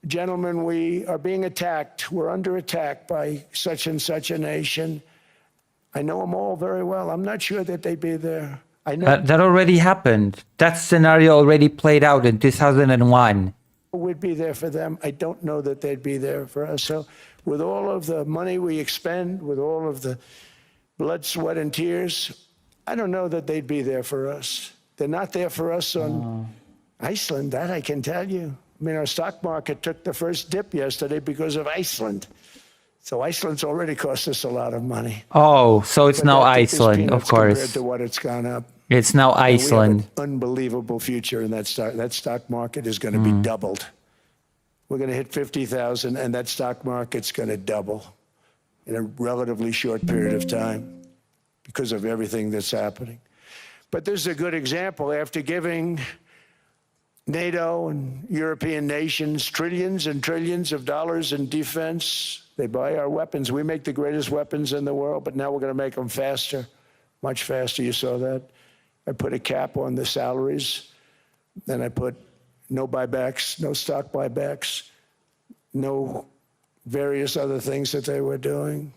Speaker 3: Gentlemen, we are being attacked. We're under attack by such and such a nation. I know them all very well. I'm not sure that they'd be there. I know
Speaker 4: That already happened. That scenario already played out in 2001.
Speaker 3: we'd be there for them. I don't know that they'd be there for us. So with all of the money we expend, with all of the blood, sweat, and tears, I don't know that they'd be there for us. They're not there for us on Iceland, that I can tell you. I mean, our stock market took the first dip yesterday because of Iceland. So Iceland's already cost us a lot of money.
Speaker 4: Oh, so it's
Speaker 3: But
Speaker 4: now
Speaker 3: that dip is
Speaker 4: Iceland, of
Speaker 3: peanuts compared
Speaker 4: course.
Speaker 3: to what it's gone up.
Speaker 4: It's now
Speaker 3: We have
Speaker 4: Iceland.
Speaker 3: an unbelievable future in that stock. That stock market is going to be doubled. We're going to hit 50,000, and that stock market's going to double in a relatively short period of time because of everything that's happening. But this is a good example. After giving NATO and European nations trillions and trillions of dollars in defense, they buy our weapons. We make the greatest weapons in the world, but now we're going to make them faster, much faster. You saw that. I put a cap on the salaries. Then I put no buybacks, no stock buybacks, no various other things that they were doing.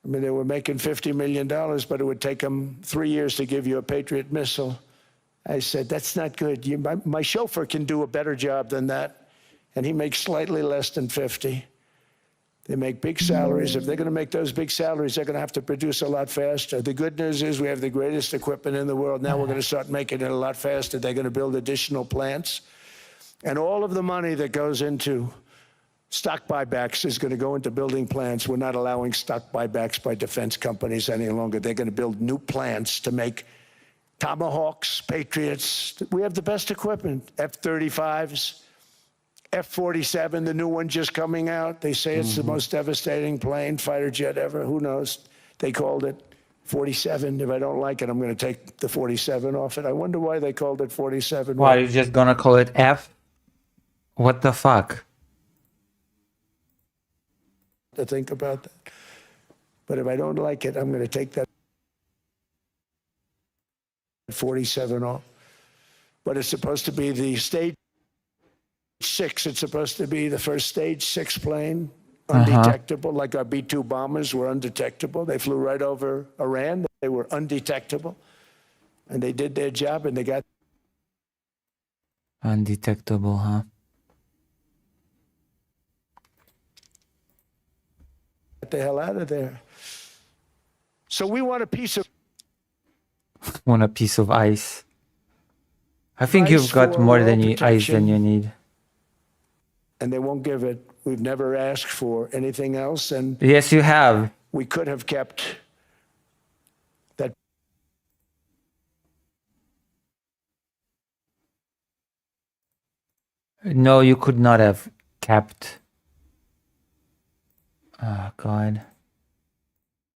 Speaker 3: I mean, they were making $50 million, but it would take them 3 years to give you a Patriot missile. I said, that's not good. My chauffeur can do a better job than that, and he makes slightly less than 50. They make big salaries. If they're going to make those big salaries, they're going to have to produce a lot faster. The good news is we have the greatest equipment in the world. Now we're going to start making it a lot faster. They're going to build additional plants. And all of the money that goes into stock buybacks is going to go into building plants. We're not allowing stock buybacks by defense companies any longer. They're going to build new plants to make Tomahawks, Patriots. We have the best equipment, F-35s. F-47, the new one just coming out. They say it's the most devastating plane, fighter jet ever. Who knows? They called it 47. If I don't like it, I'm going to take the 47 off it. I wonder why they called it 47.
Speaker 4: Why, you're just gonna call it F? What the fuck?
Speaker 3: To think about that. But if I don't like it, I'm going to take that 47 off. But it's supposed to be the stage 6. It's supposed to be the first stage 6 plane, undetectable, like our B-2 bombers were undetectable. They flew right over Iran. They were undetectable. And they did their job, and they got
Speaker 4: Undetectable, huh?
Speaker 3: the hell out of there. So we want a piece of
Speaker 4: Want a piece of ice. I think
Speaker 3: Ice
Speaker 4: you've got
Speaker 3: for
Speaker 4: more
Speaker 3: all
Speaker 4: than ice than
Speaker 3: protection.
Speaker 4: you need.
Speaker 3: and they won't give it. We've never asked for anything else, and
Speaker 4: Yes, you have.
Speaker 3: we could have kept that.
Speaker 4: No, you could not have kept. Oh, God.